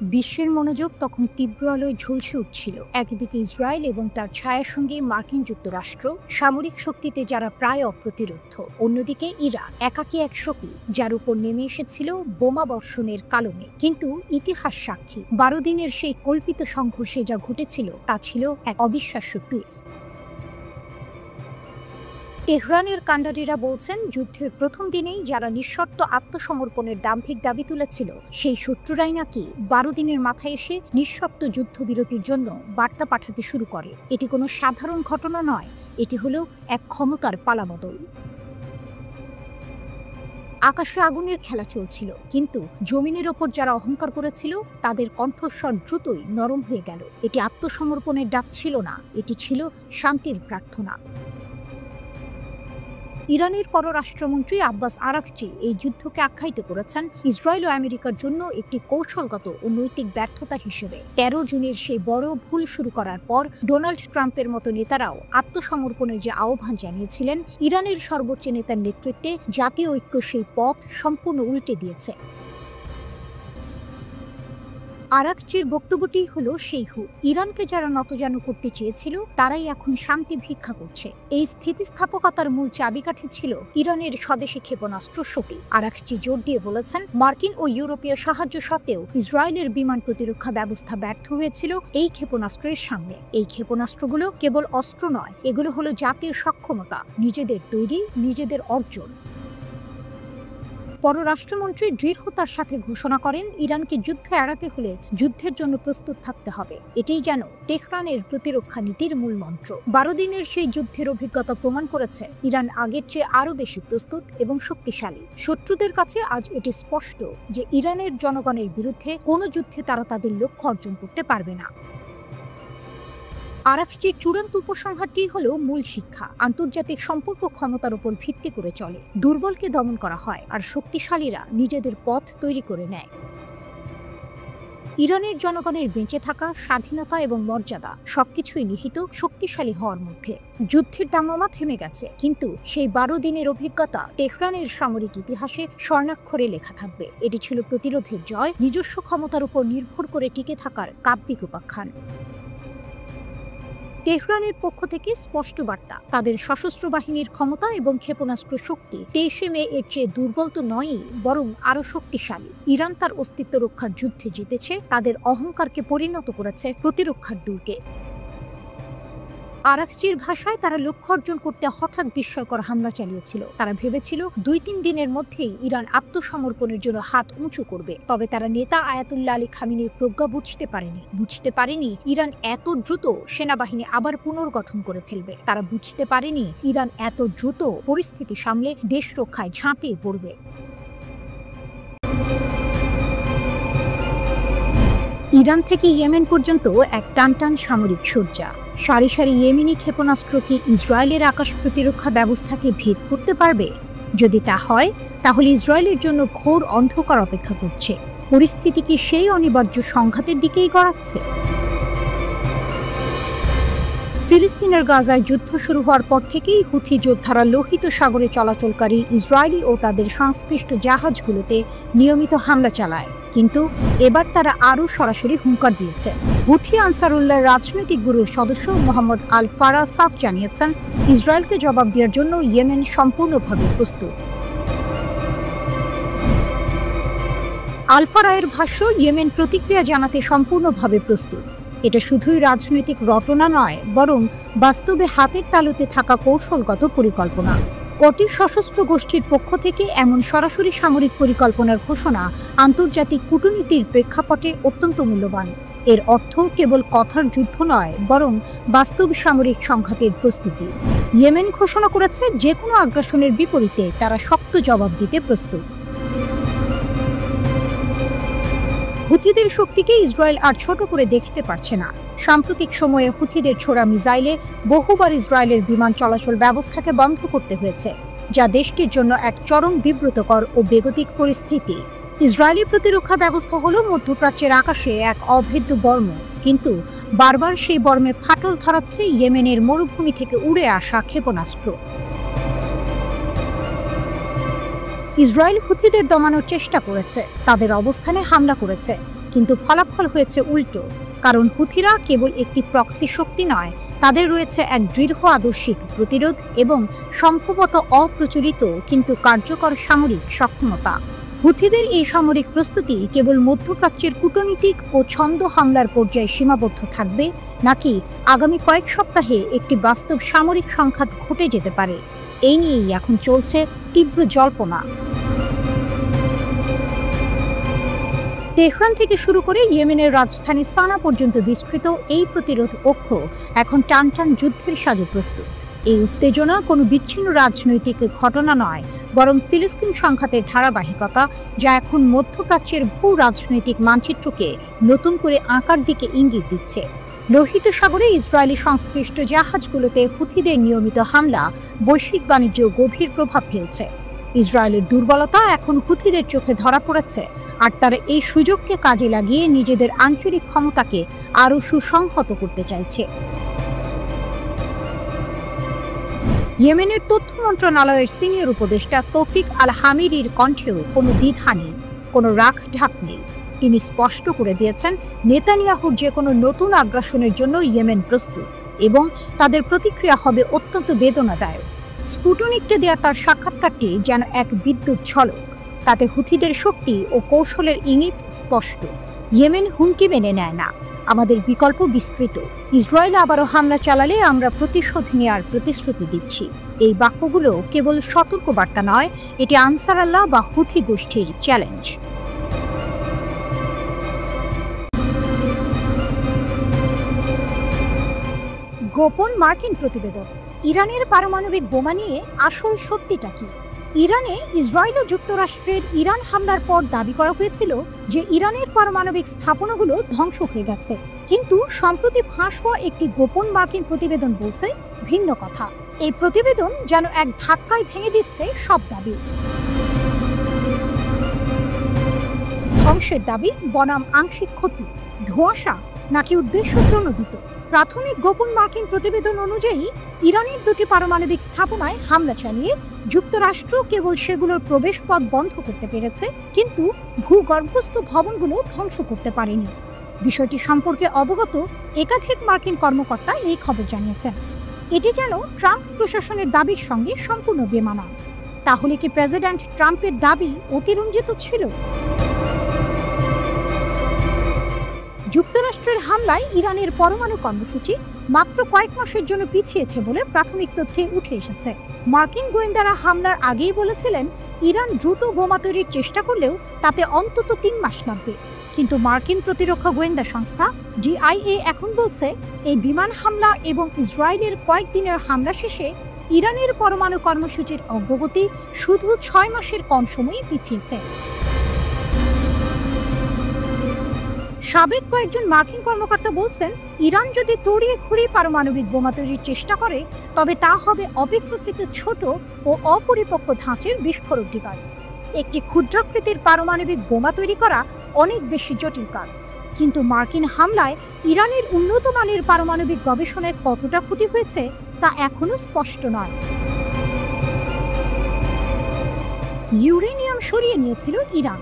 বিশ্বের মনোযোগ তখন তীব্র আলোয় ঝলসে উঠছিল। একদিকে ইসরায়েল এবং তার ছায়াসঙ্গী মার্কিন যুক্তরাষ্ট্র, সামরিক শক্তিতে যারা প্রায় অপ্রতিরোধ্য। অন্যদিকে ইরান, একাকী এক শক্তি যার উপর নেমে এসেছিল বোমা বর্ষণের কালো মেঘ। কিন্তু ইতিহাস সাক্ষী, 12 দিনের সেই কল্পিত সংঘর্ষে যা ঘটেছিল তা ছিল এক অবিশ্বাস্য টুইস্ট। তেহরানের কাণ্ডারিরা বলছেন, যুদ্ধের প্রথম দিনেই যারা নিঃশর্ত আত্মসমর্পণের দাম্ভিক দাবি তুলেছিল সেই শত্রুরাই নাকি 12 দিনের মাথায় এসে নিঃশর্ত যুদ্ধবিরতির জন্য বার্তা পাঠাতে শুরু করে। এটি কোনো সাধারণ ঘটনা নয়, এটি হলো এক ক্ষমতার পালাবদল। আকাশে আগুনের খেলা চলছিল, কিন্তু জমিনের ওপর যারা অহংকার করেছিল তাদের কণ্ঠস্বর দ্রুতই নরম হয়ে গেল। এটি আত্মসমর্পণের ডাক ছিল না, এটি ছিল শান্তির প্রার্থনা। ইরানের পররাষ্ট্রমন্ত্রী আব্বাস আরাকচি এই যুদ্ধকে আখ্যায়িত করেছেন ইসরায়েল ও আমেরিকার জন্য একটি কৌশলগত ও নৈতিক ব্যর্থতা হিসেবে। 13 জুনের সেই বড় ভুল শুরু করার পর ডোনাল্ড ট্রাম্পের মতো নেতারাও আত্মসমর্পণের যে আহ্বান জানিয়েছিলেন, ইরানের সর্বোচ্চ নেতার নেতৃত্বে জাতীয় ঐক্য সেই পথ সম্পূর্ণ উল্টে দিয়েছে। আরাকচির বক্তব্যটি হলো সেই হুক। ইরানকে যারা নতজানু করতে চেয়েছিল তারাই এখন শান্তি ভিক্ষা করছে। এই স্থিতিস্থাপকতার মূল চাবিকাঠি ছিল ইরানের স্বদেশী ক্ষেপণাস্ত্র শক্তি। আরাকচি জোর দিয়ে বলেছেন, মার্কিন ও ইউরোপীয় সাহায্য সত্ত্বেও ইসরায়েলের বিমান প্রতিরক্ষা ব্যবস্থা ব্যর্থ হয়েছিল এই ক্ষেপণাস্ত্রের সামনে। এই ক্ষেপণাস্ত্রগুলো কেবল অস্ত্র নয়, এগুলো হলো জাতীয় সক্ষমতা, নিজেদের তৈরি, নিজেদের অর্জন। পররাষ্ট্রমন্ত্রী দৃঢ়তার সাথে ঘোষণা করেন, ইরানকে যুদ্ধ এড়াতে হলে যুদ্ধের জন্য প্রস্তুত থাকতে হবে। এটাই যেন তেহরানের প্রতিরক্ষা নীতির মূল মন্ত্র। 12 দিনের সেই যুদ্ধের অভিজ্ঞতা প্রমাণ করেছে ইরান আগের চেয়ে আরও বেশি প্রস্তুত এবং শক্তিশালী। শত্রুদের কাছে আজ এটি স্পষ্ট যে ইরানের জনগণের বিরুদ্ধে কোনো যুদ্ধে তারা তাদের লক্ষ্য অর্জন করতে পারবে না। আরাকচির চূড়ান্ত উপসংহারটি হল মূল শিক্ষা। আন্তর্জাতিক সম্পর্ক ক্ষমতার উপর ভিত্তি করে চলে। দুর্বলকে দমন করা হয় আর শক্তিশালীরা নিজেদের পথ তৈরি করে নেয়। ইরানের জনগণের বেঁচে থাকা, স্বাধীনতা এবং মর্যাদা সবকিছুই নিহিত শক্তিশালী হওয়ার মধ্যে। যুদ্ধের দামামা থেমে গেছে, কিন্তু সেই 12 দিনের অভিজ্ঞতা তেহরানের সামরিক ইতিহাসে স্বর্ণাক্ষরে লেখা থাকবে। এটি ছিল প্রতিরোধের জয়, নিজস্ব ক্ষমতার উপর নির্ভর করে টিকে থাকার কাব্যিক উপাখ্যান। তেহরানের পক্ষ থেকে স্পষ্ট বার্তা, তাদের সশস্ত্র বাহিনীর ক্ষমতা এবং ক্ষেপণাস্ত্র শক্তি 23 মে এর চেয়ে দুর্বল তো নয়ই, বরং আরও শক্তিশালী। ইরান তার অস্তিত্ব রক্ষার যুদ্ধে জিতেছে, তাদের অহংকারকে পরিণত করেছে প্রতিরক্ষার দুর্গে। আরাকচির ভাষায়, তারা লক্ষ্য অর্জন করতে হঠাৎ বিস্ময়কর হামলা চালিয়েছিল। তারা ভেবেছিল 2-3 দিনের মধ্যেই ইরান আত্মসমর্পণের জন্য হাত উঁচু করবে। তবে তারা নেতা আয়াতুল্লাহ আলী খামিনির প্রজ্ঞা বুঝতে পারেনি ইরান এত দ্রুত সেনাবাহিনী আবার পুনর্গঠন করে ফেলবে। তারা বুঝতে পারেনি ইরান এত দ্রুত পরিস্থিতি সামলে দেশ রক্ষায় ঝাঁপিয়ে পড়বে। ইরান থেকে ইয়েমেন পর্যন্ত এক টানটান সামরিক সজ্জা। সারি সারি ইয়েমেনি ক্ষেপণাস্ত্র কি ইসরায়েলের আকাশ প্রতিরক্ষা ব্যবস্থাকে ভেদ করতে পারবে? যদি তা হয়, তাহলে ইসরায়েলের জন্য ঘোর অন্ধকার অপেক্ষা করছে। পরিস্থিতি কি সেই অনিবার্য সংঘাতের দিকেই গড়াচ্ছে? ফিলিস্তিনের গাজায় যুদ্ধ শুরু হওয়ার পর থেকেই হুথি যোদ্ধারা লোহিত সাগরে চলাচলকারী ইসরায়েলি ও তাদের সংশ্লিষ্ট জাহাজগুলোতে নিয়মিত হামলা চালায়। কিন্তু এবার তারা আরও সরাসরি হুঙ্কার দিয়েছে। হুথি আনসারুল্লাহর রাজনৈতিক ব্যুরোর সদস্য মোহাম্মদ আল ফারা সাফ জানিয়েছেন, ইসরায়েলকে জবাব দেওয়ার জন্য ইয়েমেন সম্পূর্ণভাবে প্রস্তুত। আল ফারায়ের ভাষ্য, ইয়েমেন প্রতিক্রিয়া জানাতে সম্পূর্ণভাবে প্রস্তুত। এটা শুধুই রাজনৈতিক রটনা নয়, বরং বাস্তবে হাতের তালুতে থাকা কৌশলগত পরিকল্পনা। কটি সশস্ত্র গোষ্ঠীর পক্ষ থেকে এমন সরাসরি সামরিক পরিকল্পনার ঘোষণা আন্তর্জাতিক কূটনীতির প্রেক্ষাপটে অত্যন্ত মূল্যবান। এর অর্থ কেবল কথার যুদ্ধ নয়, বরং বাস্তব সামরিক সংঘাতের প্রস্তুতি। ইয়েমেন ঘোষণা করেছে, যে কোনো আগ্রাসনের বিপরীতে তারা শক্ত জবাব দিতে প্রস্তুত। হুথিদের শক্তিকে ইসরায়েল আর ছোট করে দেখতে পারছে না। সাম্প্রতিক সময়ে হুথিদের ছোড়া মিসাইলে বহুবার ইসরায়েলের বিমান চলাচল ব্যবস্থাকে বন্ধ করতে হয়েছে, যা দেশটির জন্য এক চরম বিব্রতকর ও বেগতিক পরিস্থিতি। ইসরায়েলি প্রতিরক্ষা ব্যবস্থা হল মধ্যপ্রাচ্যের আকাশে এক অভেদ্য বর্ম, কিন্তু বারবার সেই বর্মে ফাটল ধরাচ্ছে ইয়েমেনের মরুভূমি থেকে উড়ে আসা ক্ষেপণাস্ত্র। ইসরায়েল হুথিদের দমানোর চেষ্টা করেছে, তাদের অবস্থানে হামলা করেছে, কিন্তু ফলাফল হয়েছে উল্টো, কারণ হুথিরা কেবল একটি প্রক্সি শক্তি নয়, তাদের রয়েছে এক দৃঢ় আদর্শিক প্রতিরোধ এবং সম্ভবত অপ্রচলিত কিন্তু কার্যকর সামরিক সক্ষমতা। হুথিদের এই সামরিক প্রস্তুতি কেবল মধ্যপ্রাচ্যের কূটনীতিক ও ছন্দ হামলার পর্যায়ে সীমাবদ্ধ থাকবে, নাকি আগামী কয়েক সপ্তাহে একটি বাস্তব সামরিক সংঘাত ঘটে যেতে পারে, এই নিয়েই এখন চলছে তীব্র জল্পনা। তেহরান থেকে শুরু করে ইয়েমেনের রাজধানী সানা পর্যন্ত বিস্তৃত এই প্রতিরোধ অক্ষ এখন টানটান যুদ্ধের সাজে প্রস্তুত। এই উত্তেজনা কোনো বিচ্ছিন্ন রাজনৈতিক ঘটনা নয়, বরং ফিলিস্তিন সংঘাতের ধারাবাহিকতা, যা এখন মধ্যপ্রাচ্যের ভূ রাজনৈতিক মানচিত্রকে নতুন করে আঁকার দিকে ইঙ্গিত দিচ্ছে। লোহিত সাগরে ইসরায়েলি সংশ্লিষ্ট জাহাজগুলোতে হুথিদের নিয়মিত হামলা বৈশ্বিক বাণিজ্যেও গভীর প্রভাব ফেলছে। ইসরায়েলের দুর্বলতা এখন হুথিদের চোখে ধরা পড়েছে, আর তারা এই সুযোগকে কাজে লাগিয়ে নিজেদের আঞ্চলিক ক্ষমতাকে আরও সুসংহত করতে চাইছে। ইয়েমেনের তথ্য মন্ত্রণালয়ের সিনিয়র উপদেষ্টা তৌফিক আল হামিরির কণ্ঠেও কোনো দ্বিধা নেই, কোনো রাখঢাক নেই। তিনি স্পষ্ট করে দিয়েছেন, নেতানিয়াহুর যে কোনো নতুন আগ্রাসনের জন্য ইয়েমেন প্রস্তুত এবং তাদের প্রতিক্রিয়া হবে অত্যন্ত বেদনাদায়ক। স্পুটনিককে দেয়া তার সাক্ষাৎকারটি যেন এক বিদ্যুৎ ঝলক। তাতে হুথিদের শক্তি ও কৌশলের ইঙ্গিত স্পষ্ট। ইয়েমেন হুমকি মেনে নেয় না, আমাদের বিকল্প বিস্তৃত। ইসরায়েল আবারও হামলা চালালে আমরা প্রতিশোধ নেওয়ার প্রতিশ্রুতি দিচ্ছি। এই বাক্যগুলো কেবল সতর্কবার্তা নয়, এটি আনসার আল্লাহ বা হুথি গোষ্ঠীর চ্যালেঞ্জ। গোপন মার্কিন প্রতিবেদন, ইরানের পারমাণবিক বোমা নিয়ে আসল সত্যিটা কি? ইরানে ইসরায়েল ও যুক্তরাষ্ট্রের ইরান হামলার পর দাবি করা হয়েছিল যে ইরানের পারমাণবিক স্থাপনাগুলো ধ্বংস হয়ে গেছে, কিন্তু সম্প্রতি ফাঁস হওয়া একটি গোপন মার্কিন প্রতিবেদন বলছে ভিন্ন কথা। এই প্রতিবেদন যেন এক ধাক্কায় ভেঙে দিচ্ছে সব দাবি। ধ্বংসের দাবি বনাম আংশিক ক্ষতি, ধোঁয়াশা নাকি উদ্দেশ্য প্রণোদিত? প্রাথমিক গোপন মার্কিন প্রতিবেদন অনুযায়ী ইরানের দুটি পারমাণবিক স্থাপনায় হামলা চালিয়ে যুক্তরাষ্ট্র কেবল সেগুলোর প্রবেশপথ বন্ধ করতে পেরেছে, কিন্তু ভূগর্ভস্থ ভবনগুলো ধ্বংস করতে পারেনি। বিষয়টি সম্পর্কে অবগত একাধিক মার্কিন কর্মকর্তা এই খবর জানিয়েছেন। এটি যেন ট্রাম্প প্রশাসনের দাবির সঙ্গে সম্পূর্ণ বেমানান। তাহলে কি প্রেসিডেন্ট ট্রাম্পের দাবি অতিরঞ্জিত ছিল? যুক্তরাষ্ট্রের হামলায় ইরানের পরমাণু কর্মসূচি মাত্র কয়েক মাসের জন্য পিছিয়েছে বলে প্রাথমিক তথ্যে উঠে এসেছে। মার্কিন গোয়েন্দারা হামলার আগেই বলেছিলেন ইরান দ্রুত বোমা তৈরির চেষ্টা করলেও তাতে অন্তত 3 মাস লাগবে। কিন্তু মার্কিন প্রতিরক্ষা গোয়েন্দা সংস্থা ডিআইএ এখন বলছে এই বিমান হামলা এবং ইসরায়েলের কয়েকদিনের হামলা শেষে ইরানের পরমাণু কর্মসূচির অগ্রগতি শুধু 6 মাসের কম সময়ে পিছিয়েছে। সাবেক কয়েকজন মার্কিন কর্মকর্তা বলছেন, ইরান যদি তড়িয়ে ঘুরিয়ে পারমাণবিক বোমা তৈরির চেষ্টা করে তবে তা হবে অপেক্ষাকৃত ছোট ও অপরিপক্ক ধাঁচের বিস্ফোরক ডিভাইস। একটি ক্ষুদ্রাকৃতির পারমাণবিক বোমা তৈরি করা অনেক বেশি জটিল কাজ, কিন্তু মার্কিন হামলায় ইরানের উন্নত মানের পারমাণবিক গবেষণায় কতটা ক্ষতি হয়েছে তা এখনো স্পষ্ট নয়। ইউরেনিয়াম সরিয়ে নিয়েছিল ইরান,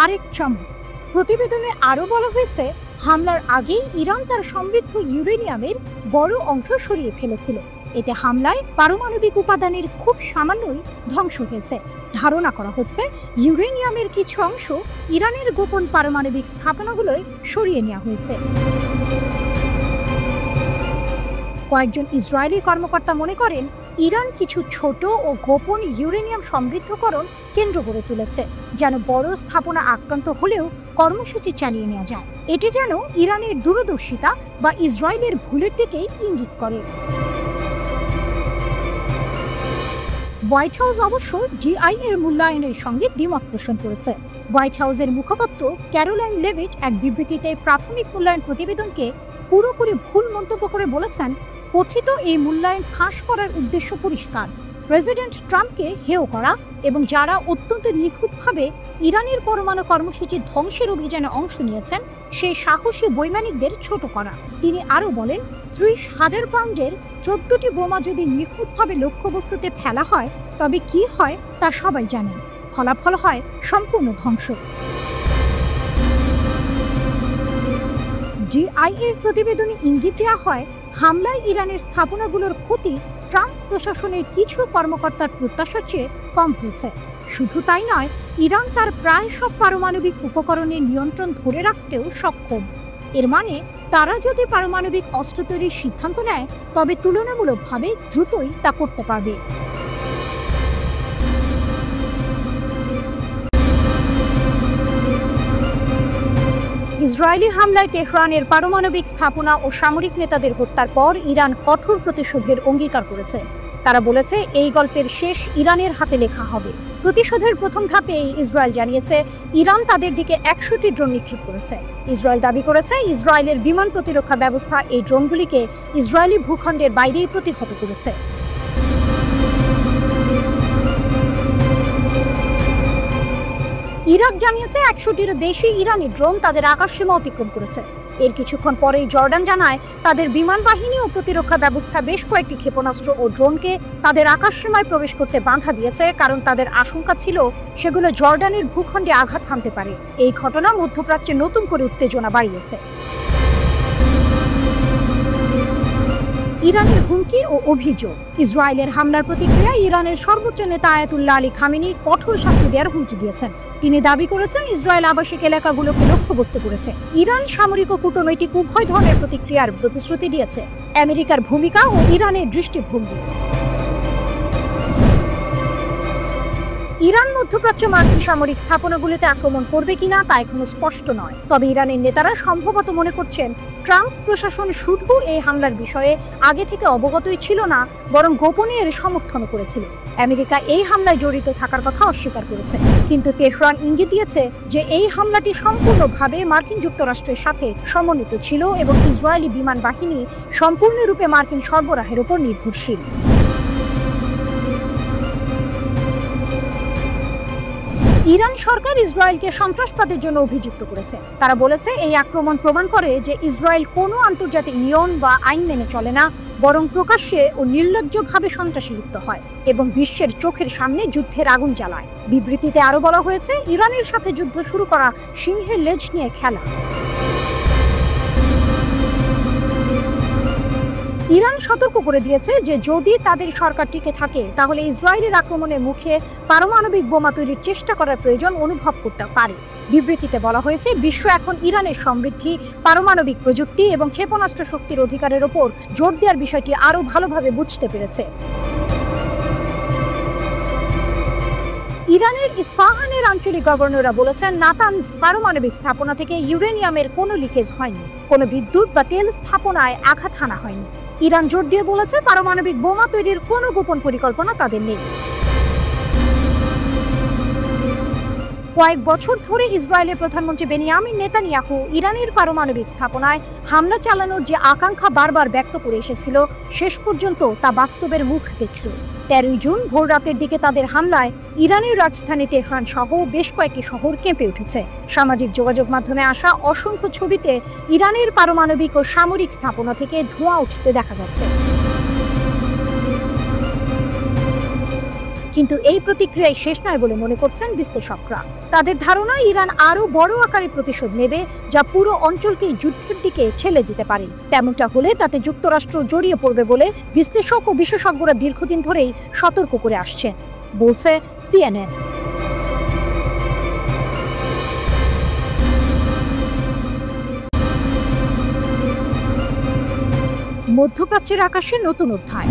আরেক চমক। প্রতিবেদনে আরও বলা হয়েছে, হামলার আগেই ইরান তার সমৃদ্ধ ইউরেনিয়ামের বড় অংশ সরিয়ে ফেলেছিল। এতে হামলায় পারমাণবিক উপাদানের খুব সামান্যই ধ্বংস হয়েছে। ধারণা করা হচ্ছে ইউরেনিয়ামের কিছু অংশ ইরানের গোপন পারমাণবিক স্থাপনাগুলোয় সরিয়ে নেওয়া হয়েছে। কয়েকজন ইসরায়েলি কর্মকর্তা মনে করেন, ইরান কিছু ছোট ও গোপন ইউরেনিয়াম সমৃদ্ধকরণ কেন্দ্র গড়ে তুলেছে, যেন বড় স্থাপনা আক্রান্ত হলেও কর্মসূচি চালিয়ে নেওয়া যায়। এটি যেন ইরানের দূরদর্শিতা বা ইসরায়েলের ভুলের দিকেই ইঙ্গিত করে। হোয়াইট হাউস অবশ্য ডিআইএর মূল্যায়নের সঙ্গে দ্বিমত পোষণ করেছে। হোয়াইট হাউসের মুখপাত্র ক্যারোলাইন লেভিট এক বিবৃতিতে প্রাথমিক মূল্যায়ন প্রতিবেদনকে পুরোপুরি ভুল মন্তব্য করে বলেছেন, কথিত এই মূল্যায়ন ফাঁস করার উদ্দেশ্য পরিষ্কার, প্রেসিডেন্ট ট্রাম্পকে হেয় করা এবং যারা অত্যন্ত নিখুঁতভাবে ইরানের পরমাণু কর্মসূচি ধ্বংসের অভিযানে অংশ নিয়েছেন সেই সাহসী বৈমানিকদের ছোট করা। তিনি আরও বলেন, 30,000 পাউন্ডের 14টি বোমা যদি নিখুঁতভাবে লক্ষ্যবস্তুতে ফেলা হয় তবে কি হয় তা সবাই জানেন। ফলাফল হয় সম্পূর্ণ ধ্বংস। DI এর প্রতিবেদনে ইঙ্গিত দেওয়া হয়, হামলায় ইরানের স্থাপনাগুলোর ক্ষতি ট্রাম্প প্রশাসনের কিছু কর্মকর্তার প্রত্যাশার চেয়ে কম হয়েছে। শুধু তাই নয়, ইরান তার প্রায় সব পারমাণবিক উপকরণের নিয়ন্ত্রণ ধরে রাখতেও সক্ষম। এর মানে তারা যদি পারমাণবিক অস্ত্র তৈরির সিদ্ধান্ত নেয়, তবে তুলনামূলকভাবে দ্রুতই তা করতে পারবে। ইসরায়েলি হামলায় তেহরানের পারমাণবিক স্থাপনা ও সামরিক নেতাদের হত্যার পর ইরান কঠোর প্রতিশোধের অঙ্গীকার করেছে। তারা বলেছে, এই গল্পের শেষ ইরানের হাতে লেখা হবে। প্রতিশোধের প্রথম ধাপে ইসরায়েল জানিয়েছে, ইরান তাদের দিকে 100টি ড্রোন নিক্ষেপ করেছে। ইসরায়েল দাবি করেছে, ইসরায়েলের বিমান প্রতিরক্ষা ব্যবস্থা এই ড্রোনগুলিকে ইসরায়েলি ভূখণ্ডের বাইরেই প্রতিহত করেছে। ইরাক জানিয়েছে 100টিরও বেশি ইরানি ড্রোন তাদের আকাশসীমা অতিক্রম করেছে। এর কিছুক্ষণ পরেই জর্ডান জানায়, তাদের বিমান বাহিনী ও প্রতিরক্ষা ব্যবস্থা বেশ কয়েকটি ক্ষেপণাস্ত্র ও ড্রোনকে তাদের আকাশসীমায় প্রবেশ করতে বাধা দিয়েছে, কারণ তাদের আশঙ্কা ছিল সেগুলো জর্ডানের ভূখণ্ডে আঘাত হানতে পারে। এই ঘটনা মধ্যপ্রাচ্যে নতুন করে উত্তেজনা বাড়িয়েছে। ইরানের হুমকি ও অভিযোগ। ইসরায়েলের হামলার প্রতিক্রিয়ায় ইরানের সর্বোচ্চ নেতা আয়াতুল্লাহ আলী খামেনি কঠোর শাস্তি দেওয়ার হুমকি দিয়েছেন। তিনি দাবি করেছেন, ইসরায়েল আবাসিক এলাকাগুলোকে লক্ষ্যবস্তু করেছে। ইরান সামরিক ও কূটনৈতিক উভয় ধরনের প্রতিক্রিয়ার প্রতিশ্রুতি দিয়েছে। আমেরিকার ভূমিকা ও ইরানের দৃষ্টিভঙ্গি। ইরান মধ্যপ্রাচ্য মার্কিন সামরিক স্থাপনাগুলিতে আক্রমণ করবে কিনা তা এখনো স্পষ্ট নয়। তবে ইরানের নেতারা সম্ভবত মনে করছেন, ট্রাম্প প্রশাসন শুধু এই হামলার বিষয়ে আগে থেকে অবগতই ছিল না, বরং গোপনে এর সমর্থন করেছিল। আমেরিকা এই হামলায় জড়িত থাকার কথা অস্বীকার করেছে, কিন্তু তেহরান ইঙ্গিত দিয়েছে যে এই হামলাটি সম্পূর্ণভাবে মার্কিন যুক্তরাষ্ট্রের সাথে সমন্বিত ছিল এবং ইসরায়েলি বিমান বাহিনী সম্পূর্ণরূপে মার্কিন সরবরাহের উপর নির্ভরশীল। ইরান সরকার ইসরায়েলকে সন্ত্রাসবাদের জন্য অভিযুক্ত করেছে। তারা বলেছে, এই আক্রমণ প্রমাণ করে যে ইসরায়েল কোনো আন্তর্জাতিক নিয়ম বা আইন মেনে চলে না, বরং প্রকাশ্যে ও নির্লজ্জভাবে সন্ত্রাসী লিপ্ত হয় এবং বিশ্বের চোখের সামনে যুদ্ধের আগুন জ্বালায়। বিবৃতিতে আরও বলা হয়েছে, ইরানের সাথে যুদ্ধ শুরু করা সিংহের লেজ নিয়ে খেলা। ইরান সতর্ক করে দিয়েছে যে যদি তাদের সরকার টিকে থাকে, তাহলে ইসরায়েলের আক্রমণের মুখে পারমাণবিক বোমা তৈরির চেষ্টা করার প্রয়োজন অনুভব করতে পারে। বিবৃতিতে বলা হয়েছে, বিশ্ব এখন ইরানের সমৃদ্ধি, পারমাণবিক প্রযুক্তি এবং ক্ষেপণাস্ত্র শক্তির অধিকারের ওপর জোর দেওয়ার বিষয়টি আরও ভালোভাবে বুঝতে পেরেছে। ইরানের ইস্পাহানের আঞ্চলিক গভর্নররা বলেছেন, নাতানজ পারমাণবিক স্থাপনা থেকে ইউরেনিয়ামের কোনো লিকেজ হয়নি, কোনো বিদ্যুৎ বা তেল স্থাপনায় আঘাত হানা হয়নি। ইরান জোর দিয়ে বলেছে, পারমাণবিক বোমা তৈরির কোনো গোপন পরিকল্পনা তাদের নেই। কয়েক বছর ধরে ইসরায়েলের প্রধানমন্ত্রী বেনিয়ামিন নেতানিয়াহু ইরানের পারমাণবিক স্থাপনায় হামলা চালানোর যে আকাঙ্ক্ষা বারবার ব্যক্ত করে এসেছিল, শেষ পর্যন্ত তা বাস্তবের মুখ দেখল। 13 জুন ভোররাতের দিকে তাদের হামলায় ইরানের রাজধানী তেহরান সহ বেশ কয়েকটি শহর কেঁপে উঠেছে। সামাজিক যোগাযোগ মাধ্যমে আসা অসংখ্য ছবিতে ইরানের পারমাণবিক ও সামরিক স্থাপনা থেকে ধোঁয়া উঠতে দেখা যাচ্ছে। কিন্তু এই প্রতিক্রিয়ায় শেষ নয় বলে মনে করছেন বিশ্লেষকরা। তাদের ধারণা, ইরান আরও বড় আকারে প্রতিশোধ নেবে, যা পুরো অঞ্চলকেই যুদ্ধের দিকে ঠেলে দিতে পারে। তেমনটা হলে তাতে যুক্তরাষ্ট্র জড়িয়ে পড়বে বলে বিশ্লেষক ও বিশেষজ্ঞরা দীর্ঘদিন ধরেই সতর্ক করে আসছেন, বলছে CNN। মধ্যপ্রাচ্যের আকাশে নতুন অধ্যায়।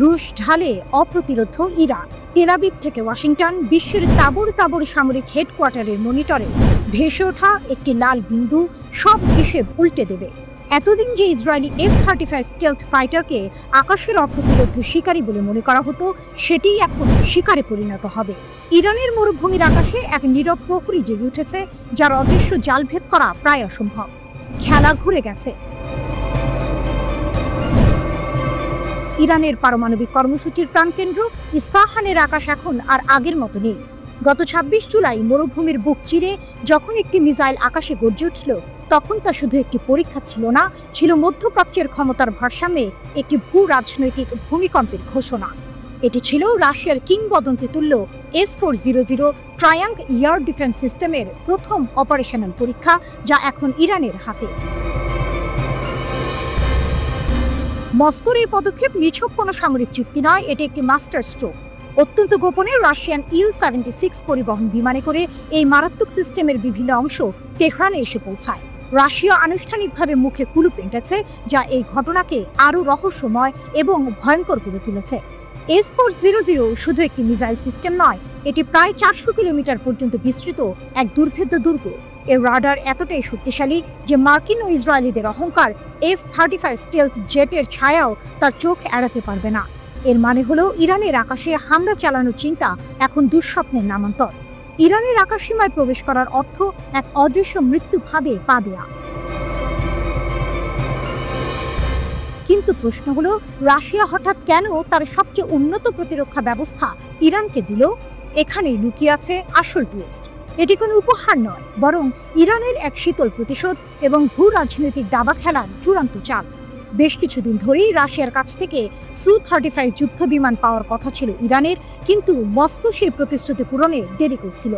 রুশ ঢালে অপ্রতিরোধ ইরান। তেল আবিব থেকে ওয়াশিংটন, বিশ্বের তাবর তাবর সামরিক হেডকোয়ার্টারের মনিটরে ভেসে ওঠা একটি লাল বিন্দু সব হিসেব উল্টে দেবে। এতদিন যে ইসরায়েলি F-35 স্টেলথ ফাইটারকে আকাশের অপ্রতিরোধ শিকারী বলে মনে করা হতো, সেটিই এখন শিকারে পরিণত হবে। ইরানের মরুভূমির আকাশে এক নীরব প্রহরী জেগে উঠেছে, যার অদৃশ্য জাল ভেদ করা প্রায় অসম্ভব। খেলা ঘুরে গেছে। ইরানের পারমাণবিক কর্মসূচির প্রাণকেন্দ্র ইস্পাহানের আকাশ এখন আর আগের মতো নেই। গত 26 জুলাই মরুভূমির বুক চিরে যখন একটি মিসাইল আকাশে গর্জে উঠল, তখন তা শুধু একটি পরীক্ষা ছিল না, ছিল মধ্যপ্রাচ্যের ক্ষমতার ভারসাম্যে একটি ভূ রাজনৈতিক ভূমিকম্পের ঘোষণা। এটি ছিল রাশিয়ার কিংবদন্তি তুল্য S-400 ট্রায়াঙ্গ এয়ার ডিফেন্স সিস্টেমের প্রথম অপারেশনাল পরীক্ষা, যা এখন ইরানের হাতে। মস্কোর এই পদক্ষেপ নিছক কোনো সামরিক চুক্তি নয়, এটি একটি মাস্টার স্ট্রোক। অত্যন্ত গোপনে রাশিয়ান Il-76 পরিবহন বিমানে করে এই মারাত্মক সিস্টেমের বিভিন্ন অংশ তেহরানে এসে পৌঁছায়। রাশিয়া আনুষ্ঠানিকভাবে মুখে কুলুপ এঁটেছে, যা এই ঘটনাকে আরও রহস্যময় এবং ভয়ঙ্কর করে তুলেছে। S-400 শুধু একটি মিসাইল সিস্টেম নয়, এটি প্রায় 400 কিলোমিটার পর্যন্ত বিস্তৃত এক দুর্ভেদ্য দুর্গ। এর রাডার এতটাই শক্তিশালী যে মার্কিন ও ইসরায়েলিদের অহংকার F-35 স্টেলথ জেটের ছায়াও তার চোখ এড়াতে পারবে না। এর মানে হলো ইরানের আকাশে হামলা চালানোর চিন্তা এখন দুঃস্বপ্নের নামান্তর। ইরানের আকাশসীমায় প্রবেশ করার অর্থ এক অদৃশ্য মৃত্যু ফাঁদে পা দেয়া। কিন্তু প্রশ্ন হলো, রাশিয়া হঠাৎ কেন তার সবচেয়ে উন্নত প্রতিরক্ষা ব্যবস্থা ইরানকে দিল? এখানেই লুকিয়ে আছে আসল টুইস্ট। এটি কোনো উপহার নয়, বরং ইরানের এক শীতল প্রতিশোধ এবং ভূ রাজনৈতিক দাবা খেলার চূড়ান্ত চাল। বেশ কিছুদিন ধরেই রাশিয়ার কাছ থেকে Su-35 যুদ্ধ বিমান পাওয়ার কথা ছিল ইরানের, কিন্তু মস্কো সেই প্রতিশ্রুতি পূরণে দেরি করছিল।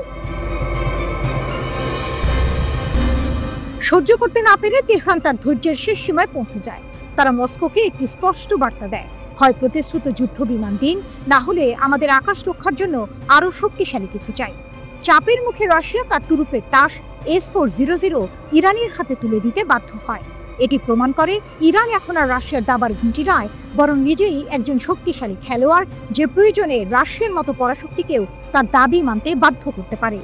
সহ্য করতে না পেরে তেহরান তার ধৈর্যের শেষ সীমায় পৌঁছে যায়। তারা মস্কোকে একটি স্পষ্ট বার্তা দেয়, হয় প্রতিশ্রুত যুদ্ধ বিমান দিন, না হলে আমাদের আকাশ রক্ষার জন্য আরও শক্তিশালী কিছু চাই। চাপের মুখে রাশিয়া তার তুরুপের তাস S-400 ইরানের হাতে তুলে দিতে বাধ্য হয়। এটি প্রমাণ করে ইরান এখন আর রাশিয়ার দাবার ঘুঁটি নয়, বরং নিজেই একজন শক্তিশালী খেলোয়াড়, যে প্রয়োজনে রাশিয়ার মতো পরাশক্তিকেও তার দাবি মানতে বাধ্য করতে পারে।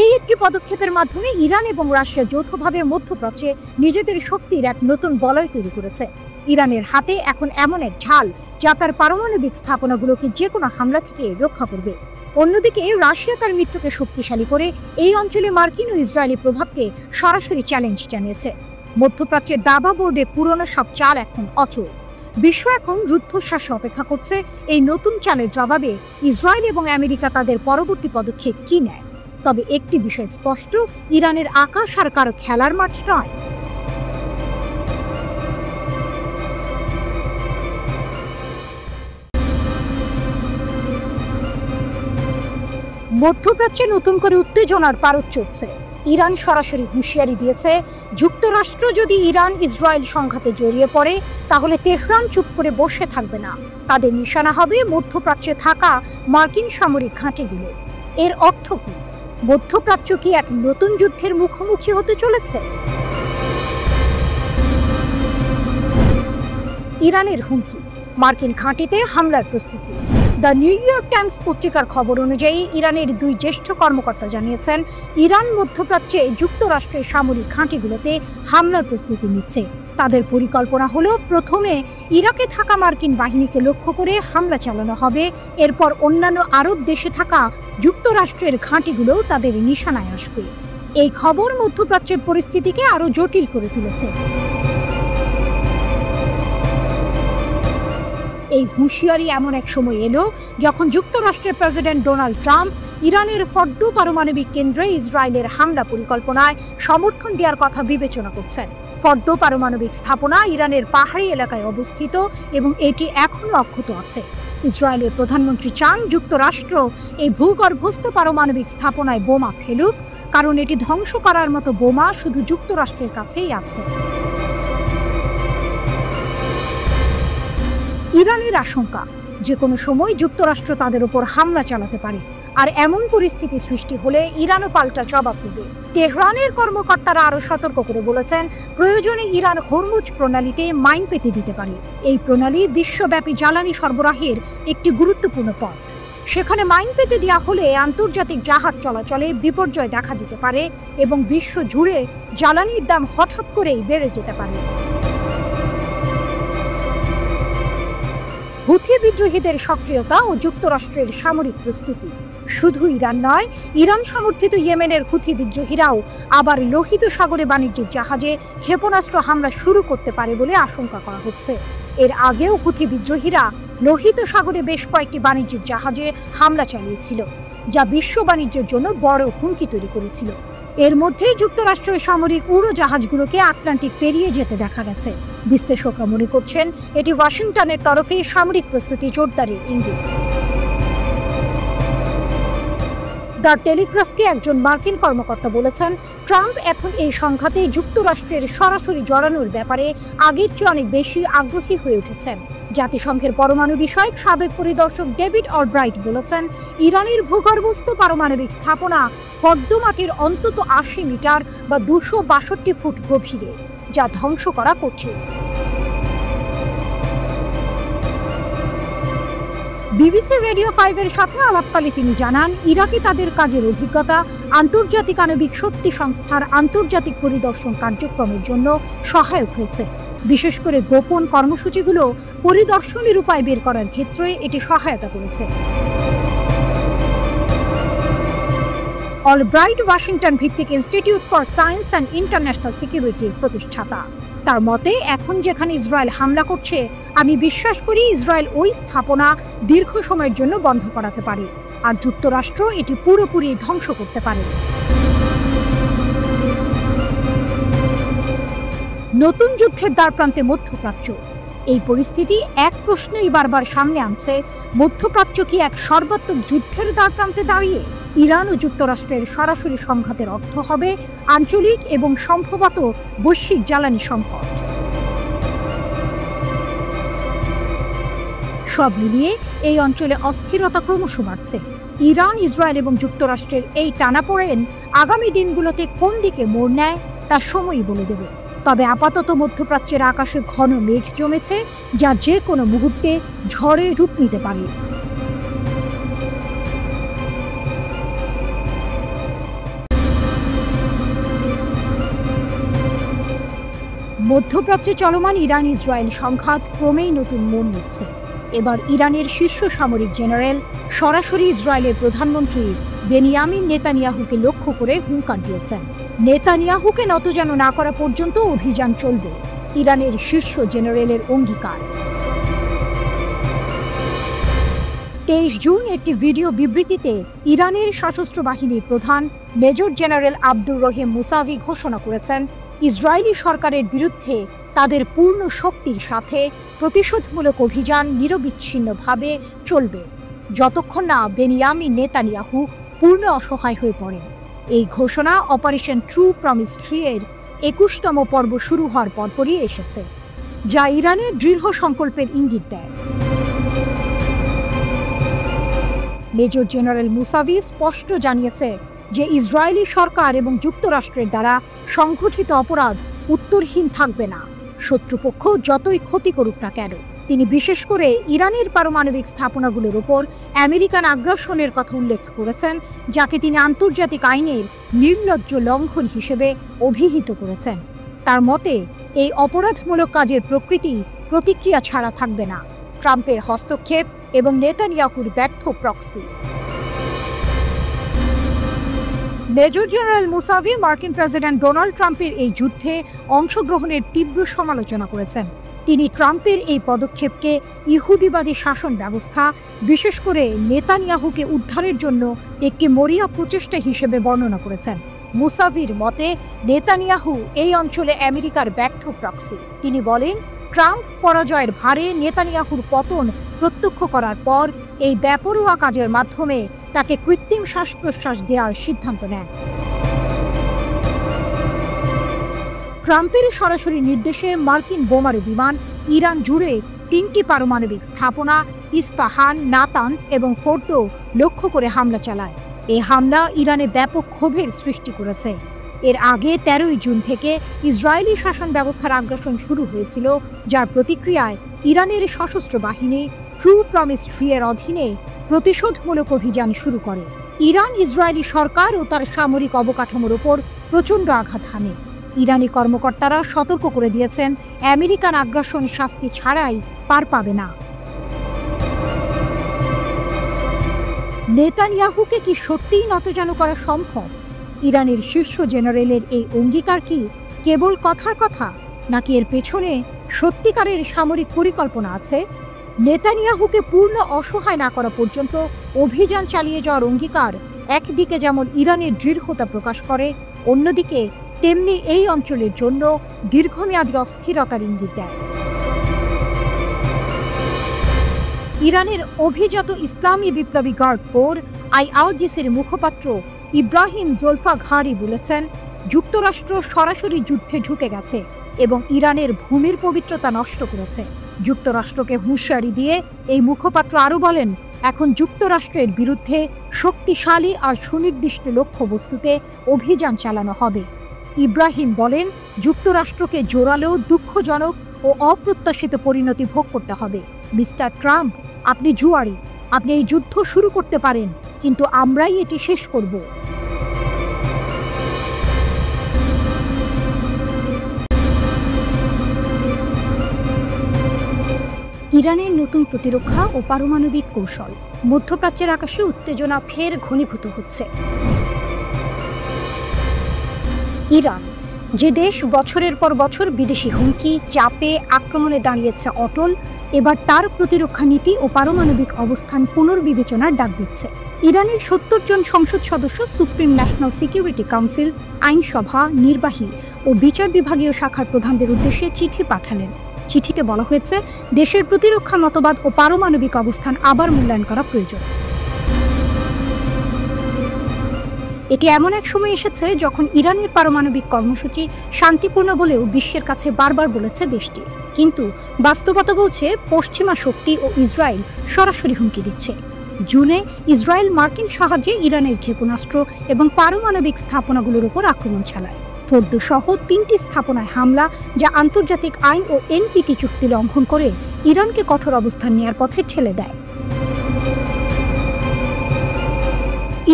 এই একটি পদক্ষেপের মাধ্যমে ইরান এবং রাশিয়া যৌথভাবে মধ্যপ্রাচ্যে নিজেদের শক্তির এক নতুন বলয় তৈরি করেছে। ইরানের হাতে এখন এমন এক ঢাল যা তার পারমাণবিক স্থাপনাগুলোকে যে কোনো হামলা থেকে রক্ষা করবে। অন্যদিকে রাশিয়া তার মিত্রকে শক্তিশালী করে এই অঞ্চলে মার্কিন ও ইসরায়েলি প্রভাবকে সরাসরি চ্যালেঞ্জ জানিয়েছে। মধ্যপ্রাচ্যের দাবা বোর্ডে পুরনো সব চাল এখন অচল। বিশ্ব এখন রুদ্ধশ্বাসে অপেক্ষা করছে এই নতুন চালের জবাবে ইসরায়েল এবং আমেরিকা তাদের পরবর্তী পদক্ষেপ কি নেয়। তবে একটি বিষয় স্পষ্ট, ইরানের আকাশ আর কারো খেলার মাঠ নয়। মধ্যপ্রাচ্যে নতুন করে উত্তেজনার পারদ চড়ছে। ইরান সরাসরি হুঁশিয়ারি দিয়েছে, যুক্তরাষ্ট্র যদি ইরান ইসরায়েল সংঘাতে জড়িয়ে পড়ে, তাহলে তেহরান চুপ করে বসে থাকবে না। তাদের নিশানা হবে মধ্যপ্রাচ্যে থাকা মার্কিন সামরিক ঘাঁটিগুলো। এর অর্থ কি? মধ্যপ্রাচ্য কি এক নতুন যুদ্ধের মুখোমুখি হতে চলেছে? ইরানের হুমকি, মার্কিন ঘাঁটিতে হামলার প্রস্তুতি। দ্য নিউ ইয়র্ক টাইমস পত্রিকার খবর অনুযায়ী ইরানের দুই জ্যেষ্ঠ কর্মকর্তা জানিয়েছেন, ইরান মধ্যপ্রাচ্যে যুক্তরাষ্ট্রের সামরিক ঘাঁটিগুলোতে হামলার প্রস্তুতি নিচ্ছে। তাদের পরিকল্পনা হলো, প্রথমে ইরাকে থাকা মার্কিন বাহিনীকে লক্ষ্য করে হামলা চালানো হবে, এরপর অন্যান্য আরব দেশে থাকা যুক্তরাষ্ট্রের ঘাঁটিগুলোও তাদের নিশানায় আসবে। এই খবর মধ্যপ্রাচ্যের পরিস্থিতিকে আরও জটিল করে তুলেছে। এই হুঁশিয়ারি এমন এক সময় এলো যখন যুক্তরাষ্ট্রের প্রেসিডেন্ট ডোনাল্ড ট্রাম্প ইরানের ফর্দো পারমাণবিক কেন্দ্রে ইসরায়েলের হামলা পরিকল্পনায় সমর্থন দেওয়ার কথা বিবেচনা করছেন। ফর্দো পারমাণবিক স্থাপনা ইরানের পাহাড়ি এলাকায় অবস্থিত এবং এটি এখনও অক্ষত আছে। ইসরায়েলের প্রধানমন্ত্রী চান যুক্তরাষ্ট্র এই ভূগর্ভস্থ পারমাণবিক স্থাপনায় বোমা ফেলুক, কারণ এটি ধ্বংস করার মতো বোমা শুধু যুক্তরাষ্ট্রের কাছেই আছে। ইরানের আশঙ্কা, যে কোনো সময় যুক্তরাষ্ট্র তাদের উপর হামলা চালাতে পারে, আর এমন পরিস্থিতি সৃষ্টি হলে ইরানও পাল্টা জবাব দেবে। তেহরানের কর্মকর্তারা আরও সতর্ক করে বলেছেন, প্রয়োজনে ইরান হরমুজ প্রণালীতে মাইন পেতে দিতে পারে। এই প্রণালী বিশ্বব্যাপী জ্বালানি সরবরাহের একটি গুরুত্বপূর্ণ পথ। সেখানে মাইন পেতে দেওয়া হলে আন্তর্জাতিক জাহাজ চলাচলে বিপর্যয় দেখা দিতে পারে এবং বিশ্ব জুড়ে জ্বালানির দাম হঠাৎ করেই বেড়ে যেতে পারে। হুথি বিদ্রোহীদের সক্রিয়তা ও যুক্তরাষ্ট্রের সামরিক প্রস্তুতি। শুধু ইরান নয়, ইরান সমর্থিত ইয়েমেনের হুথি বিদ্রোহীরাও আবার লোহিত সাগরে বাণিজ্যিক জাহাজে ক্ষেপণাস্ত্র হামলা শুরু করতে পারে বলে আশঙ্কা করা হচ্ছে। এর আগেও হুথি বিদ্রোহীরা লোহিত সাগরে বেশ কয়েকটি বাণিজ্যিক জাহাজে হামলা চালিয়েছিল, যা বিশ্ব বাণিজ্যের জন্য বড় হুমকি তৈরি করেছিল। এর মধ্যেই যুক্তরাষ্ট্রের সামরিক উড়োজাহাজগুলোকে আটলান্টিক পেরিয়ে যেতে দেখা গেছে। বিশ্লেষকরা মনে করছেন, এটি ওয়াশিংটনের তরফে সামরিক প্রস্তুতি জোরদারের ইঙ্গিত। দ্য টেলিগ্রাফকে একজন মার্কিন কর্মকর্তা বলেছেন, ট্রাম্প এখন এই সংঘাতে যুক্তরাষ্ট্রের সরাসরি জড়ানোর ব্যাপারে আগের চেয়ে অনেক বেশি আগ্রহী হয়ে উঠেছেন। জাতিসংঘের পরমাণু বিষয়ক সাবেক পরিদর্শক ডেভিড অলব্রাইট বলেছেন, ইরানের ভূগর্ভস্থ পারমাণবিক স্থাপনা ফর্দ মাটির অন্তত ৮০ মিটার বা ২৬২ ফুট গভীরে, যা ধ্বংস করা কঠিন। বিবিসি রেডিও 5-এর সাথে আলাপকালে তিনি জানান, ইরাকে তাদের কাজের অভিজ্ঞতা আন্তর্জাতিক আণবিক শক্তি সংস্থার আন্তর্জাতিক পরিদর্শন কার্যক্রমের জন্য সহায়ক হয়েছে। বিশেষ করে গোপন কর্মসূচিগুলো পরিদর্শনের উপায় বের করার ক্ষেত্রে এটি সহায়তা করেছে। অলব্রাইট ওয়াশিংটন ভিত্তিক institute for science and international সিকিউরিটির প্রতিষ্ঠাতা। তার মতে, এখন যেখানে ইসরায়েল হামলা করছে, আমি বিশ্বাস করি ইসরায়েল ওই স্থাপনা দীর্ঘ সময়ের জন্য বন্ধ করাতে পারে, আর যুক্তরাষ্ট্র এটি পুরোপুরি ধ্বংস করতে পারে। নতুন যুদ্ধের দ্বারপ্রান্তে মধ্যপ্রাচ্য। এই পরিস্থিতি এক প্রশ্নই বারবার সামনে আনছে, মধ্যপ্রাচ্য কি এক সর্বাত্মক যুদ্ধের দ্বারপ্রান্তে দাঁড়িয়ে? ইরান ও যুক্তরাষ্ট্রের সরাসরি সংঘাতের অর্থ হবে আঞ্চলিক এবং সম্ভবত বৈশ্বিক জ্বালানি সংকট। সব মিলিয়ে এই অঞ্চলে অস্থিরতা ক্রমশ বাড়ছে। ইরান, ইসরায়েল এবং যুক্তরাষ্ট্রের এই টানাপোড়েন আগামী দিনগুলোতে কোন দিকে মোড় নেয় তা সময়ই বলে দেবে। তবে আপাতত মধ্যপ্রাচ্যের আকাশে ঘন মেঘ জমেছে, যা যে কোনো মুহূর্তে ঝড়ে রূপ নিতে পারে। মধ্যপ্রাচ্যে চলমান ইরান ইসরায়েল সংঘাত ক্রমেই নতুন মোড় নিচ্ছে। এবার ইরানের শীর্ষ সামরিক জেনারেল সরাসরি ইসরায়েলের প্রধানমন্ত্রী বেনিয়ামিন নেতানিয়াহুকে লক্ষ্য করে হুঙ্কার দিয়েছেন। নেতানিয়াহুকে নত যেন না করা পর্যন্ত অভিযান চলবে, ইরানের শীর্ষ জেনারেলের অঙ্গীকার। 23 জুন একটি ভিডিও বিবৃতিতে ইরানের সশস্ত্র বাহিনীর প্রধান major general Abdur Rahim Musavi ঘোষণা করেছেন, ইসরায়েলি সরকারের বিরুদ্ধে তাদের পূর্ণ শক্তির সাথে প্রতিশোধমূলক অভিযান নিরবিচ্ছিন্নভাবে চলবে, যতক্ষণ না বেনিয়ামিন নেতানিয়াহু পূর্ণ অসহায় হয়ে পড়েন। এই ঘোষণা অপারেশন ট্রু প্রমিস 3-এর 21তম পর্ব শুরু হওয়ার পরপরই এসেছে, যা ইরানের দৃঢ় সংকল্পের ইঙ্গিত দেয়। মেজর জেনারেল মুসাভি স্পষ্ট জানিয়েছে যে ইসরায়েলি সরকার এবং যুক্তরাষ্ট্রের দ্বারা সংঘটিত অপরাধ উত্তরহীন থাকবে না, শত্রুপক্ষ যতই ক্ষতি করুক না কেন। তিনি বিশেষ করে ইরানের পারমাণবিক স্থাপনাগুলোর ওপর আমেরিকান আগ্রাসনের কথা উল্লেখ করেছেন, যাকে তিনি আন্তর্জাতিক আইনের নির্লজ্জ লঙ্ঘন হিসেবে অভিহিত করেছেন। তার মতে, এই অপরাধমূলক কাজের প্রকৃতি প্রতিক্রিয়া ছাড়া থাকবে না, ট্রাম্পের হস্তক্ষেপ এবং নেতানিয়াহুর ব্যর্থ প্রক্সি। মেজর জেনারেল মুসাভি মার্কিন প্রেসিডেন্ট ডোনাল্ড ট্রাম্পের এই যুদ্ধে অংশগ্রহণের তীব্র সমালোচনা করেছেন। তিনি ট্রাম্পের এই পদক্ষেপকে ইহুদিবাদী শাসন ব্যবস্থা, বিশেষ করে নেতানিয়াহুকে উদ্ধারের জন্য একটি মরিয়া প্রচেষ্টা হিসেবে বর্ণনা করেছেন। মুসাভির মতে, নেতানিয়াহু এই অঞ্চলে আমেরিকার ব্যর্থ প্রক্সি। তিনি বলেন, ট্রাম্প পরাজয়ের ভারে নেতানিয়াহুর পতন প্রত্যক্ষ করার পর এই বেপরোয়া কাজের মাধ্যমে তাকে কৃত্রিম শ্বাস প্রশ্বাস দেওয়ার সিদ্ধান্ত নেন। ট্রাম্পের সরাসরি নির্দেশে মার্কিন বোমারু বিমান ইরান জুড়ে 3টি পারমাণবিক স্থাপনা ইস্পাহান, নাতানস এবং ফোর্দো লক্ষ্য করে হামলা চালায়। এই হামলা ইরানে ব্যাপক ক্ষোভের সৃষ্টি করেছে। এর আগে 13 জুন থেকে ইসরায়েলি শাসন ব্যবস্থার আগ্রাসন শুরু হয়েছিল, যার প্রতিক্রিয়ায় ইরানের সশস্ত্র বাহিনী ট্রু প্রমিস 3-এর অধীনে প্রতিশোধমূলক অভিযান শুরু করে। ইরান ইসরায়েলি সরকার ও তার সামরিক অবকাঠামোর ওপর প্রচণ্ড আঘাত হানে। ইরানি কর্মকর্তারা সতর্ক করে দিয়েছেন, আমেরিকান আগ্রাসন শাস্তি ছাড়াই পার পাবে না। নেতানিয়াহুকে কি সত্যিই নতজানু করা সম্ভব? ইরানের শীর্ষ জেনারেলের এই অঙ্গীকার কি কেবল কথার কথা, নাকি এর পেছনে সত্যিকারের সামরিক পরিকল্পনা আছে? নেতানিয়াহুকে পূর্ণ অসহায় না করা পর্যন্ত অভিযান চালিয়ে যাওয়ার অঙ্গীকার একদিকে যেমন ইরানের দৃঢ়তা প্রকাশ করে, অন্যদিকে তেমনি এই অঞ্চলের জন্য দীর্ঘমেয়াদী অস্থিরতার ইঙ্গিত দেয়। ইরানের অভিজাত ইসলামী বিপ্লবী গার্ড কোর আইআরজিসির মুখপাত্র ইব্রাহিম জোলফাঘারি বলেছেন, যুক্তরাষ্ট্র সরাসরি যুদ্ধে ঢুকে গেছে এবং ইরানের ভূমির পবিত্রতা নষ্ট করেছে। যুক্তরাষ্ট্রকে হুঁশিয়ারি দিয়ে এই মুখপাত্র আরও বলেন, এখন যুক্তরাষ্ট্রের বিরুদ্ধে শক্তিশালী আর সুনির্দিষ্ট লক্ষ্যবস্তুতে অভিযান চালানো হবে। ইব্রাহিম বলেন, যুক্তরাষ্ট্রকে জোরালো, দুঃখজনক ও অপ্রত্যাশিত পরিণতি ভোগ করতে হবে। মিস্টার ট্রাম্প, আপনি জুয়ারি, আপনি এই যুদ্ধ শুরু করতে পারেন, কিন্তু আমরাই এটি শেষ করব। ইরানের নতুন প্রতিরক্ষা ও পারমাণবিক কৌশল। মধ্যপ্রাচ্যের আকাশে উত্তেজনা ফের ঘনীভূত হচ্ছে। ইরান, যে দেশ বছরের পর বছর বিদেশি হুমকি, চাপে, আক্রমণে দাঁড়িয়েছে অটল, এবার তার প্রতিরক্ষা নীতি ও পারমাণবিক অবস্থান পুনর্বিবেচনার ডাক দিচ্ছে। ইরানের ৭০ জন সংসদ সদস্য সুপ্রিম ন্যাশনাল সিকিউরিটি কাউন্সিল, আইনসভা, নির্বাহী ও বিচার বিভাগীয় শাখার প্রধানদের উদ্দেশ্যে চিঠি পাঠালেন। চিঠিতে বলা হয়েছে, দেশের প্রতিরক্ষা মতবাদ ও পারমাণবিক অবস্থান আবার মূল্যায়ন করা প্রয়োজন। এটি এমন এক সময় এসেছে যখন ইরানের পারমাণবিক কর্মসূচি শান্তিপূর্ণ বলেও বিশ্বের কাছে বারবার বলেছে দেশটি, কিন্তু বাস্তবতা বলছে পশ্চিমা শক্তি ও ইসরায়েল সরাসরি হুমকি দিচ্ছে। জুনে ইসরায়েল মার্কিন সাহায্যে ইরানের ক্ষেপণাস্ত্র এবং পারমাণবিক স্থাপনাগুলোর উপর আক্রমণ চালায়। ফোর্দো সহ ৩টি স্থাপনায় হামলা, যা আন্তর্জাতিক আইন ও এনপিটি চুক্তি লঙ্ঘন করে ইরানকে কঠোর অবস্থান নেয়ার পথে ঠেলে দেয়।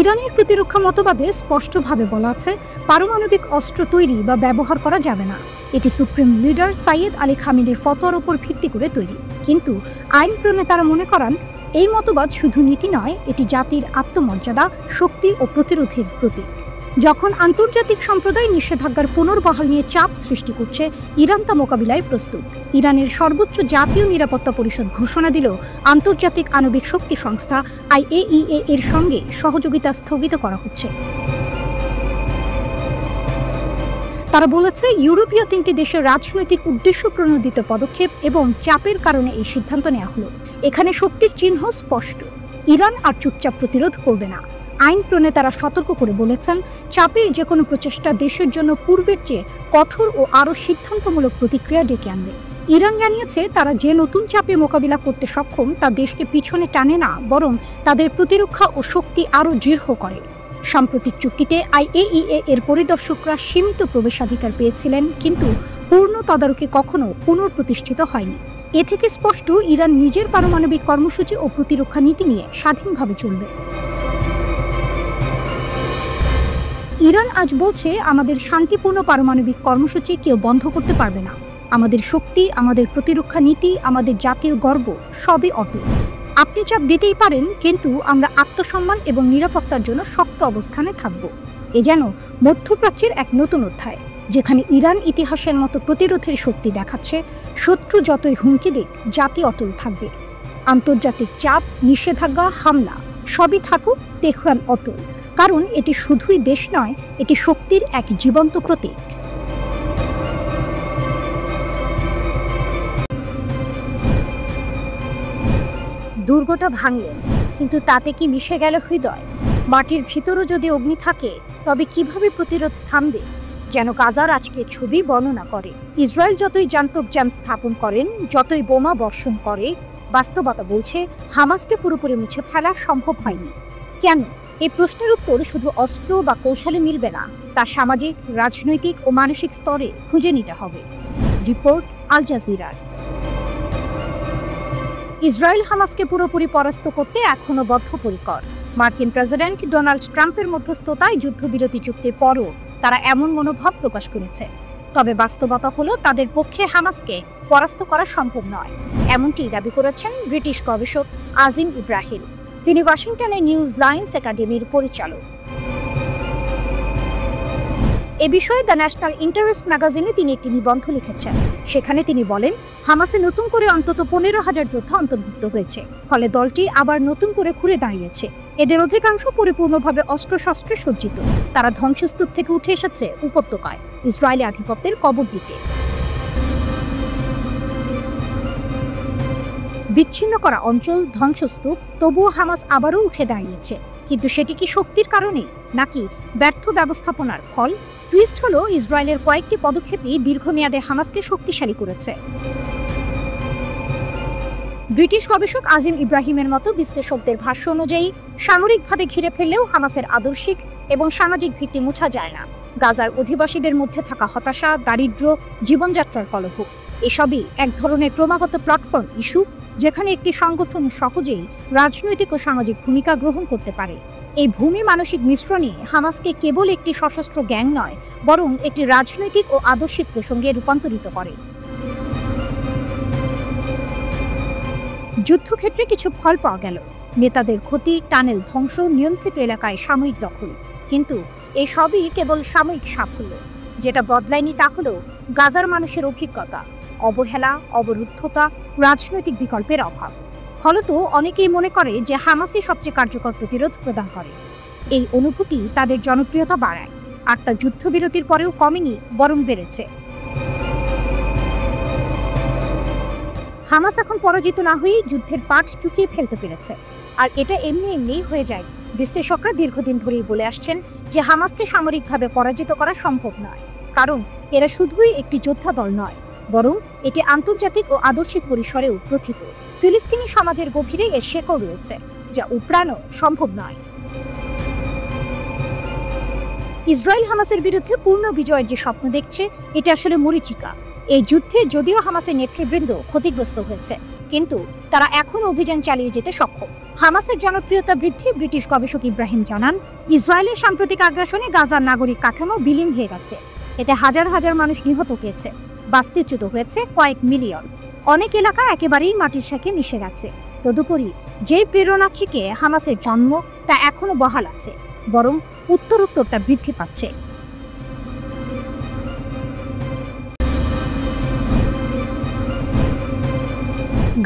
ইরানের প্রতিরক্ষা মতবাদে স্পষ্টভাবে বলা আছে, পারমাণবিক অস্ত্র তৈরি বা ব্যবহার করা যাবে না। এটি সুপ্রিম লিডার সাইয়েদ আলী খামেনির ফতোয়ার উপর ভিত্তি করে তৈরি। কিন্তু আইন প্রণেতারা মনে করেন, এই মতবাদ শুধু নীতি নয়, এটি জাতির আত্মমর্যাদা, শক্তি ও প্রতিরোধের প্রতীক। যখন আন্তর্জাতিক সম্প্রদায় নিষেধাজ্ঞার পুনর্বহাল নিয়ে চাপ সৃষ্টি করছে, ইরান তা মোকাবিলায় প্রস্তুত। ইরানের সর্বোচ্চ জাতীয় নিরাপত্তা পরিষদ ঘোষণা দিল, আন্তর্জাতিক আণবিক শক্তি সংস্থা IAEA এর সঙ্গে সহযোগিতা স্থগিত করা হচ্ছে। তারা বলেছে, ইউরোপীয় 3টি দেশের রাজনৈতিক উদ্দেশ্য প্রণোদিত পদক্ষেপ এবং চাপের কারণে এই সিদ্ধান্ত নেওয়া হলো। এখানে শক্তির চিহ্ন স্পষ্ট, ইরান আর চুপচাপ প্রতিরোধ করবে না। আইন প্রণেতারা সতর্ক করে বলেছেন, চাপের যে কোনো প্রচেষ্টা দেশের জন্য পূর্বের চেয়ে কঠোর ও আরও সিদ্ধান্তমূলক প্রতিক্রিয়া ডেকে আনবে। ইরান জানিয়েছে, তারা যে নতুন চাপে মোকাবিলা করতে সক্ষম তা দেশকে পিছনে টানে না, বরং তাদের প্রতিরক্ষা ও শক্তি আরও দৃঢ় করে। সাম্প্রতিক চুক্তিতে IAEA এর পরিদর্শকরা সীমিত প্রবেশাধিকার পেয়েছিলেন, কিন্তু পূর্ণ তদারকি কখনো পুনঃপ্রতিষ্ঠিত হয়নি। এ থেকে স্পষ্ট, ইরান নিজের পারমাণবিক কর্মসূচি ও প্রতিরক্ষা নীতি নিয়ে স্বাধীনভাবে চলবে। ইরান আজ বলছে, আমাদের শান্তিপূর্ণ পারমাণবিক কর্মসূচি কেউ বন্ধ করতে পারবে না। আমাদের শক্তি, আমাদের প্রতিরক্ষা নীতি, আমাদের জাতীয় গর্ব সবই অটুট। আপনি চাপ দিতেই পারেন, কিন্তু আমরা আত্মসম্মান এবং নিরাপত্তার জন্য শক্ত অবস্থানে থাকব। এ যেন মধ্যপ্রাচ্যের এক নতুন অধ্যায়, যেখানে ইরান ইতিহাসের মতো প্রতিরোধের শক্তি দেখাচ্ছে। শত্রু যতই হুমকি দিক, জাতি অটল থাকবে। আন্তর্জাতিক চাপ, নিষেধাজ্ঞা, হামলা সবই থাকুক, তেহরান অটল, কারণ এটি শুধুই দেশ নয়, এটি শক্তির এক জীবন্ত প্রতীক। দুর্গটা ভাঙলেন, কিন্তু তাতে কি মিশে গেল হৃদয়? মাটির ভিতরও যদি অগ্নি থাকে, তবে কিভাবে প্রতিরোধ থামবে? যেন গাজার আজকে ছবি বর্ণনা করে। ইসরায়েল যতই জান্তবজাম স্থাপন করেন, যতই বোমা বর্ষণ করে, বাস্তবতা বলছে হামাসকে পুরোপুরি মুছে ফেলা সম্ভব হয়নি। কেন? এই প্রশ্নের উত্তর শুধু অস্ত্র বা কৌশলে মিলবে না, তা সামাজিক, রাজনৈতিক ও মানসিক স্তরে খুঁজে নিতে হবে। রিপোর্ট আল জাজিরার। ইসরায়েল হামাসকে পুরোপুরি পরাস্ত করতে এখনও বদ্ধপরিকর। মার্কিন প্রেসিডেন্ট ডোনাল্ড ট্রাম্পের মধ্যস্থতায় যুদ্ধবিরতি চুক্তির পরও তারা এমন মনোভাব প্রকাশ করেছে। তবে বাস্তবতা হলো, তাদের পক্ষে হামাসকে পরাস্ত করা সম্ভব নয়, এমনটি দাবি করেছেন ব্রিটিশ গবেষক আজিম ইব্রাহিম। তিনি ওয়াশিংটনের নিউজ লাইন্স একাডেমির পরিচালক। এ বিষয়ে দ্য ন্যাশনাল ইন্টারেস্ট ম্যাগাজিনে তিনি একটি নিবন্ধ লিখেছেন। সেখানে তিনি বলেন, হামাসে নতুন করে অন্তত 15,000 যোদ্ধা অন্তর্ভুক্ত হয়েছে, ফলে দলটি আবার নতুন করে ঘুরে দাঁড়িয়েছে। এদের অধিকাংশ পরিপূর্ণভাবে অস্ত্রশস্ত্রে সজ্জিত। তারা ধ্বংসস্তূপ থেকে উঠে এসেছে উপত্যকায়, ইসরায়েলি আধিপত্যের কবর দিতে। বিচ্ছিন্ন করা অঞ্চল, ধ্বংসস্তূপ, তবুও হামাস আবারও উঠে দাঁড়িয়েছে। কিন্তু সেটি কি শক্তির কারণে নাকি ব্যর্থ ব্যবস্থাপনার ফল? টুইস্ট হলো ইসরায়েলের কয়েকটি পদক্ষেপই দীর্ঘমেয়াদে হামাসকে শক্তিশালী করেছে। ব্রিটিশ গবেষক আজিম ইব্রাহিমের মতো বিশ্লেষকদের ভাষ্য অনুযায়ী সামরিকভাবে ঘিরে ফেললেও হামাসের আদর্শিক এবং সামাজিক ভিত্তি মোছা যায় না। গাজার অধিবাসীদের মধ্যে থাকা হতাশা, দারিদ্র্য, জীবনযাত্রার কলহ এসবই এক ধরনের ক্রমাগত প্ল্যাটফর্ম ইস্যু, যেখানে একটি সংগঠন সহজেই রাজনৈতিক ও সামাজিক ভূমিকা গ্রহণ করতে পারে। এই ভূমি মানসিক মিশ্রণে হামাসকে কেবল একটি সশস্ত্র গ্যাং নয়, বরং একটি রাজনৈতিক ও আদর্শিক প্রসঙ্গে রূপান্তরিত করে। যুদ্ধক্ষেত্রে কিছু ফল পাওয়া গেল, নেতাদের ক্ষতি, টানেল ধ্বংস, নিয়ন্ত্রিত এলাকায় সাময়িক দখল। কিন্তু এই সবই কেবল সাময়িক সাফল্য। যেটা বদলায়নি তা হলো গাজার মানুষের অভিজ্ঞতা, অবহেলা, অবরুদ্ধতা, রাজনৈতিক বিকল্পের অভাব। ফলত অনেকেই মনে করে যে হামাসই সবচেয়ে কার্যকর প্রতিরোধ প্রদান করে। এই অনুভূতি তাদের জনপ্রিয়তা বাড়ায়, আর তা যুদ্ধবিরতির পরেও কমেনি, বরং বেড়েছে। হামাস এখন পরাজিত না হয়েই যুদ্ধের পাট চুকিয়ে ফেলতে পেরেছে, আর এটা এমনি হয়ে যায়নি। বিশ্লেষকরা দীর্ঘদিন ধরেই বলে আসছেন যে হামাসকে সামরিকভাবে পরাজিত করা সম্ভব নয়, কারণ এরা শুধুই একটি যোদ্ধা দল নয়, বরং এটি আন্তর্জাতিক ও আদর্শিক পরিসরেও প্রথিত। ফিলিস্তিনি সমাজের গভীরে এর শেকড় রয়েছে, যা উপড়ানো সম্ভব নয়। ইসরায়েল হামাসের বিরুদ্ধে পূর্ণ বিজয়ের যে স্বপ্ন দেখছে, এটা আসলে মরীচিকা। এই যুদ্ধে যদিও হামাসের নেতৃবৃন্দ ক্ষতিগ্রস্ত হয়েছে, কিন্তু তারা এখন অভিযান চালিয়ে যেতে সক্ষম। হামাসের জনপ্রিয়তা বৃদ্ধি। ব্রিটিশ গবেষক ইব্রাহিম জানান, ইসরায়েলের সাম্প্রতিক আগ্রাসনে গাজার নাগরিক কাঠামো বিলীন হয়ে গেছে। এতে হাজার হাজার মানুষ নিহত হয়েছে, বাস্তুচ্যুত হয়েছে কয়েক মিলিয়ন। অনেক এলাকা একেবারেই মাটির সাথে মিশে গেছে। তদুপরি যে প্রেরণা থেকে হামাসের জন্ম, তা এখনো বহাল আছে, বরং উত্তরোত্তর তা বৃদ্ধি পাচ্ছে।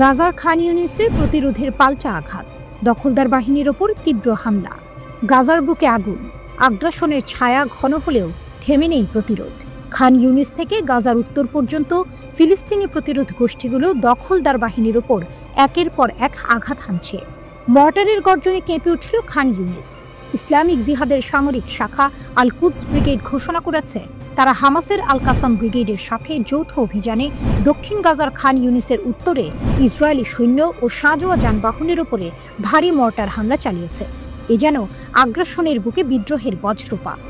গাজার খান ইউনিসে প্রতিরোধের পাল্টা আঘাত, দখলদার বাহিনীর ওপর তীব্র হামলা। গাজার বুকে আগুন, আগ্রাসনের ছায়া ঘন হলেও থেমে নেই প্রতিরোধ। খান ইউনিস থেকে গাজার উত্তর পর্যন্ত ফিলিস্তিনি প্রতিরোধ গোষ্ঠীগুলো দখলদার বাহিনীর ওপর একের পর এক আঘাত হানছে। মর্টারের গর্জনে কেঁপে উঠল খান ইউনিস। ইসলামিক জিহাদের সামরিক শাখা আল কুদস ব্রিগেড ঘোষণা করেছে তারা হামাসের আল কাসাম ব্রিগেডের সাথে যৌথ অভিযানে দক্ষিণ গাজার খান ইউনিসের উত্তরে ইসরায়েলি সৈন্য ও সাঁজোয়া যানবাহনের উপরে ভারী মর্টার হামলা চালিয়েছে। এ যেন আগ্রাসনের বুকে বিদ্রোহের বজ্রপাত।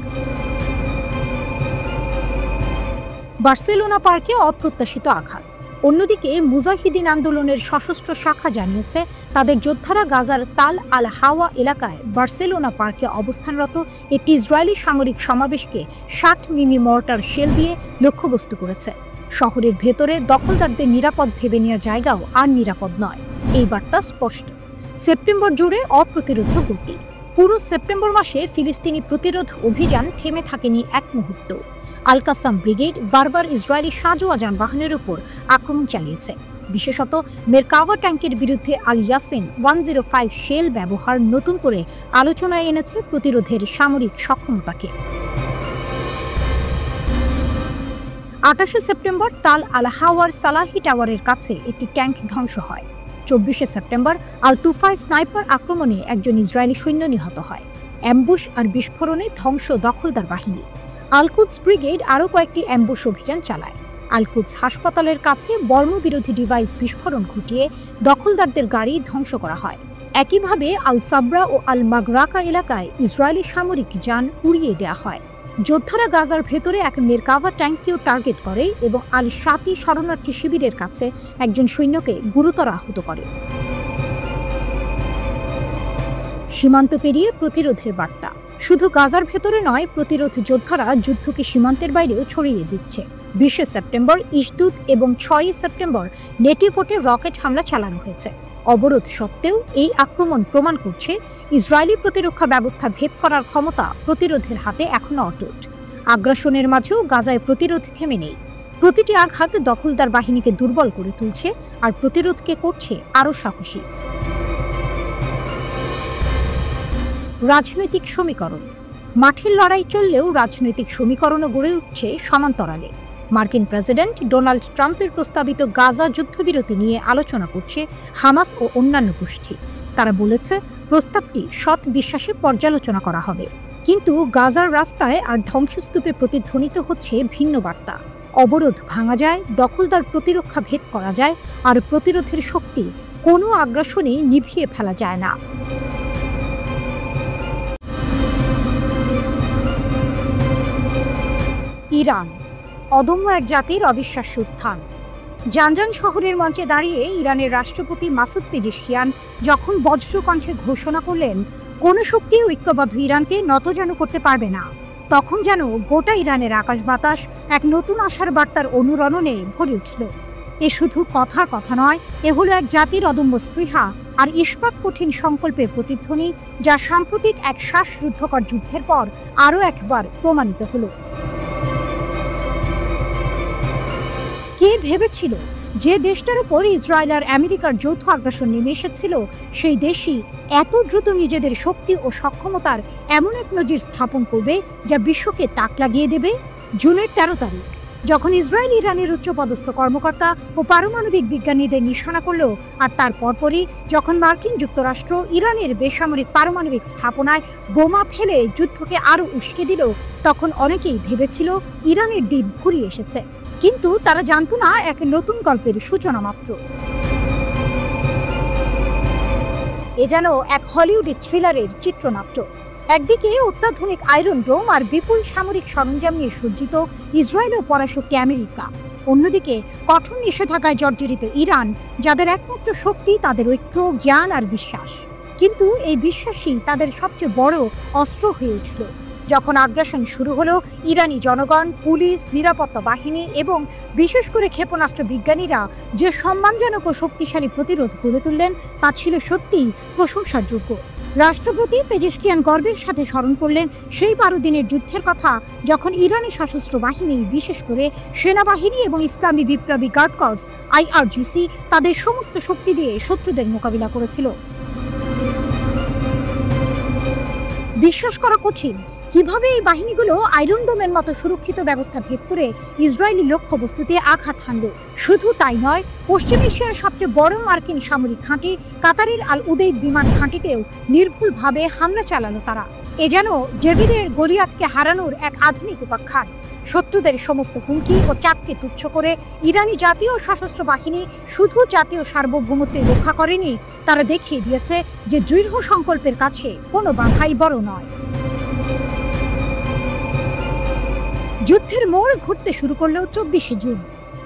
বার্সেলোনা পার্কে অপ্রত্যাশিত আঘাত। অন্যদিকে মুজাহিদিন আন্দোলনের সশস্ত্র শাখা জানিয়েছে তাদের যোদ্ধারা গাজার তাল আল হাওয়া এলাকায় বার্সেলোনা পার্কে অবস্থানরত একটি ইসরায়েলি সামরিক সমাবেশকে 60 মিমি মর্টার শেল দিয়ে লক্ষ্যবস্তু করেছে। শহরের ভেতরে দখলদারদের নিরাপদ ভেবে নেওয়া জায়গাও আর নিরাপদ নয়। এই বার্তা স্পষ্ট। সেপ্টেম্বর জুড়ে অপ্রতিরোধ গতি। পুরো সেপ্টেম্বর মাসে ফিলিস্তিনি প্রতিরোধ অভিযান থেমে থাকেনি এক মুহূর্ত। আল কাসাম ব্রিগেড বারবার ইসরায়েলি সাঁজোয়া যানবাহনের উপর আক্রমণ চালিয়েছে। বিশেষত মেরকাভা ট্যাঙ্কের বিরুদ্ধে আল ইয়াসিন 105 শেল ব্যবহার নতুন করে আলোচনায় এনেছে প্রতিরোধের সামরিক সক্ষমতাকে। 28শে সেপ্টেম্বর তাল আল হাওয়ার সালাহি টাওয়ারের কাছে একটি ট্যাঙ্ক ধ্বংস হয়। 24শে সেপ্টেম্বর আল তুফায় স্নাইপার আক্রমণে একজন ইসরায়েলি সৈন্য নিহত হয়। অ্যাম্বুশ আর বিস্ফোরণে ধ্বংস দখলদার বাহিনী। আল কুদস ব্রিগেড আরও কয়েকটি অ্যাম্বুশ অভিযান চালায়। আল কুদস হাসপাতালের কাছে বর্মবিরোধী ডিভাইস বিস্ফোরণ ঘটিয়ে দখলদারদের গাড়ি ধ্বংস করা হয়। একইভাবে আল সাবরা ও আল মাগরাকা এলাকায় ইসরায়েলি সামরিক যান উড়িয়ে দেওয়া হয়। যোদ্ধারা গাজার ভেতরে এক মেরকাভা ট্যাঙ্ককেও টার্গেট করে এবং আল শাতি শরণার্থী শিবিরের কাছে একজন সৈন্যকে গুরুতর আহত করে। সীমান্ত পেরিয়ে প্রতিরোধের বার্তা। শুধু গাজার ভেতরে নয়, প্রতিরোধ যোদ্ধারা যুদ্ধকে সীমান্তের বাইরেও ছড়িয়ে দিচ্ছে। 20শে সেপ্টেম্বর ইশদুদ এবং 6ই সেপ্টেম্বর নেটিভোটে রকেট হামলা চালানো হয়েছে। অবরোধ সত্ত্বেও এই আক্রমণ প্রমাণ করছে ইসরায়েলি প্রতিরক্ষা ব্যবস্থা ভেদ করার ক্ষমতা প্রতিরোধের হাতে এখনো অটুট। আগ্রাসনের মাঝেও গাজায় প্রতিরোধ থেমে নেই। প্রতিটি আঘাত দখলদার বাহিনীকে দুর্বল করে তুলছে আর প্রতিরোধকে করছে আরও সাহসী। রাজনৈতিক সমীকরণ। মাঠের লড়াই চললেও রাজনৈতিক সমীকরণও গড়ে উঠছে সমান্তরালে। মার্কিন প্রেসিডেন্ট ডোনাল্ড ট্রাম্পের প্রস্তাবিত গাজা যুদ্ধবিরতি নিয়ে আলোচনা করছে হামাস ও অন্যান্য গোষ্ঠী। তারা বলেছে প্রস্তাবটি সৎ বিশ্বাসে পর্যালোচনা করা হবে, কিন্তু গাজার রাস্তায় আর ধ্বংসস্তূপে প্রতিধ্বনিত হচ্ছে ভিন্ন বার্তা। অবরোধ ভাঙা যায়, দখলদার প্রতিরক্ষা ভেদ করা যায়, আর প্রতিরোধের শক্তি কোনো আগ্রাসনে নিভিয়ে ফেলা যায় না। ইরান অদম্য এক জাতির অবিশ্বাস্য উত্থান। জানজান শহরের মঞ্চে দাঁড়িয়ে ইরানের রাষ্ট্রপতি মাসুদ পেজেশকিয়ান যখন বজ্রকণ্ঠে ঘোষণা করলেন কোনো শক্তি ঐক্যবদ্ধ ইরানকে নতজানু করতে পারবে না, তখন যেন গোটা ইরানের আকাশ বাতাস এক নতুন আশার বার্তার অনুরণনে ভরে উঠল। এ শুধু কথার কথা নয়, এ হলো এক জাতির অদম্য স্পৃহা আর ইস্পাত কঠিন সংকল্পের প্রতিধ্বনি, যা সাম্প্রতিক এক শ্বাসরুদ্ধকর যুদ্ধের পর আরও একবার প্রমাণিত হলো। কে ভেবেছিল যে দেশটার উপর ইসরায়েল আর আমেরিকার যৌথ আগ্রাসন নেমে এসেছিল, সেই দেশই এত দ্রুত নিজেদের শক্তি ও সক্ষমতার এমন এক নজির স্থাপন করবে যা বিশ্বকে তাক লাগিয়ে দেবে? জুনের 13 তারিখ যখন ইসরায়েল ইরানের উচ্চপদস্থ কর্মকর্তা ও পারমাণবিক বিজ্ঞানীদের নিশানা করল, আর তার পরপরই যখন মার্কিন যুক্তরাষ্ট্র ইরানের বেসামরিক পারমাণবিক স্থাপনায় বোমা ফেলে যুদ্ধকে আরও উস্কে দিল, তখন অনেকেই ভেবেছিল ইরানের দিন ফুরিয়ে এসেছে। কিন্তু তারা জানতো না, এক নতুন গল্পের সূচনা মাত্র। এ যেন এক হলিউডের থ্রিলারের চিত্রনাট্য। একদিকে অত্যাধুনিক আয়রন ডোম আর বিপুল সামরিক সরঞ্জাম নিয়ে সজ্জিত ইসরায়েল ও পরাশক্তি আমেরিকা, অন্যদিকে কঠোর নিষেধাজ্ঞায় জর্জরিত ইরান, যাদের একমাত্র শক্তি তাদের ঐক্য, জ্ঞান আর বিশ্বাস। কিন্তু এই বিশ্বাসই তাদের সবচেয়ে বড় অস্ত্র হয়ে উঠল যখন আগ্রাসন শুরু হলো। ইরানি জনগণ, পুলিশ, নিরাপত্তা বাহিনী এবং বিশেষ করে ক্ষেপণাস্ত্র বিজ্ঞানীরা যে সম্মানজনক ও শক্তিশালী প্রতিরোধ গড়ে তুললেন, তা ছিল সত্যিই প্রশংসার যোগ্য। রাষ্ট্রপতি পেজেশকিয়ান গর্বের সাথে স্মরণ করলেন সেই 12 দিনের যুদ্ধের কথা, যখন ইরানি সশস্ত্র বাহিনী, বিশেষ করে সেনাবাহিনী এবং ইসলামী বিপ্লবী গার্ড কর্পস IRGC তাদের সমস্ত শক্তি দিয়ে শত্রুদের মোকাবিলা করেছিল। বিশ্বাস করা কঠিন কিভাবে এই বাহিনীগুলো আয়রন ডোমের মতো সুরক্ষিত ব্যবস্থা ভেদ করে ইসরায়েলি লক্ষ্যবস্তুতে আঘাত হানল। শুধু তাই নয়, পশ্চিম এশিয়ার সবচেয়ে বড় মার্কিন সামরিক ঘাঁটি কাতারের আল উদেইদ বিমান ঘাঁটিতেও নির্ভুলভাবে হামলা চালালো তারা। এ যেন ডেভিডের গলিয়াতকে হারানোর এক আধুনিক উপাখ্যান। শত্রুদের সমস্ত হুমকি ও চাপকে তুচ্ছ করে ইরানি জাতীয় সশস্ত্র বাহিনী শুধু জাতীয় সার্বভৌমত্ব রক্ষা করেনি, তারা দেখিয়ে দিয়েছে যে দৃঢ় সংকল্পের কাছে কোনো বাধাই বড় নয়। যুদ্ধের মোড় ঘুরতে শুরু করলেও 24 জুন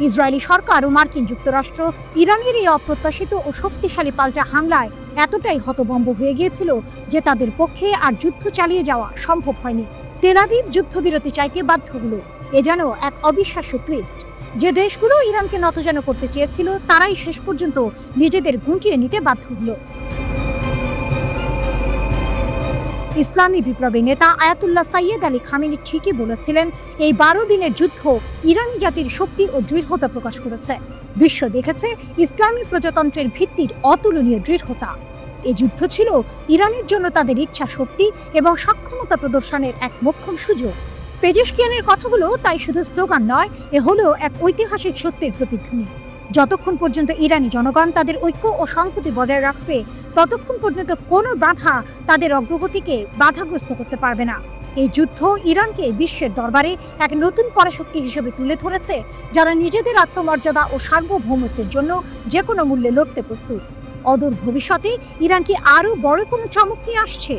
ইসরায়েলি সরকার ও মার্কিন যুক্তরাষ্ট্র ইরানের এই অপ্রত্যাশিত ও শক্তিশালী পাল্টা হামলায় এতটাই হতভম্ব হয়ে গিয়েছিল যে তাদের পক্ষে আর যুদ্ধ চালিয়ে যাওয়া সম্ভব হয়নি। তেল আবিব যুদ্ধবিরতি চাইতে বাধ্য হলো। এ যেন এক অবিশ্বাস্য টুইস্ট। যে দেশগুলো ইরানকে নতজানু করতে চেয়েছিল, তারাই শেষ পর্যন্ত নিজেদের গুটিয়ে নিতে বাধ্য হলো। ইসলামী বিপ্লবী নেতা আয়াতুল্লাহ সাইয়েদ আলী খামেনি ঠিকই বলেছিলেন, এই 12 দিনের যুদ্ধ ইরানি জাতির শক্তি ও দৃঢ়তা প্রকাশ করেছে। বিশ্ব দেখেছে ইসলামী প্রজাতন্ত্রের ভিত্তির অতুলনীয় দৃঢ়তা। এই যুদ্ধ ছিল ইরানের জন্য তাদের ইচ্ছা শক্তি এবং সক্ষমতা প্রদর্শনের এক মোক্ষম সুযোগ। পেজেশকিয়ানের কথাগুলো তাই শুধু স্লোগান নয়, এ হলো এক ঐতিহাসিক সত্যের প্রতিধ্বনি। যতক্ষণ পর্যন্ত ইরানি জনগণ তাদের ঐক্য ও সংহতি বজায় রাখবে, ততক্ষণ পর্যন্ত কোনো বাধা তাদের অগ্রগতিকে বাধাগ্রস্ত করতে পারবে না। এই যুদ্ধ ইরানকে বিশ্বের দরবারে এক নতুন পরাশক্তি হিসেবে তুলে ধরেছে, যারা নিজেদের আত্মমর্যাদা ও সার্বভৌমত্বের জন্য যে কোনো মূল্যে লড়তে প্রস্তুত। অদূর ভবিষ্যতে ইরান কি আরও বড় কোনো চমক নিয়ে আসছে?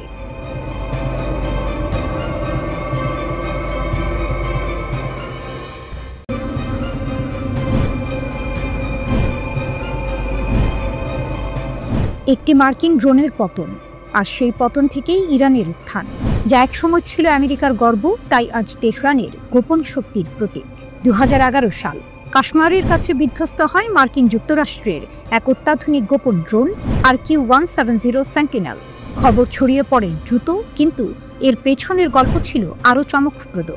একটি মার্কিন ড্রোনের পতন, আর সেই পতন থেকেই ইরানের উত্থান, যা একসময় ছিল আমেরিকার গর্ব, তাই আজ তেহরানের গোপন শক্তির প্রতীক। 2011 সাল কাশ্মীরের কাছে বিধ্বস্ত হয় মার্কিন যুক্তরাষ্ট্রের এক অত্যাধুনিক গোপন ড্রোন RQ-170 সেন্টিনেল। খবর ছড়িয়ে পড়ে দ্রুত, কিন্তু এর পেছনের গল্প ছিল আরও চমকপ্রদ।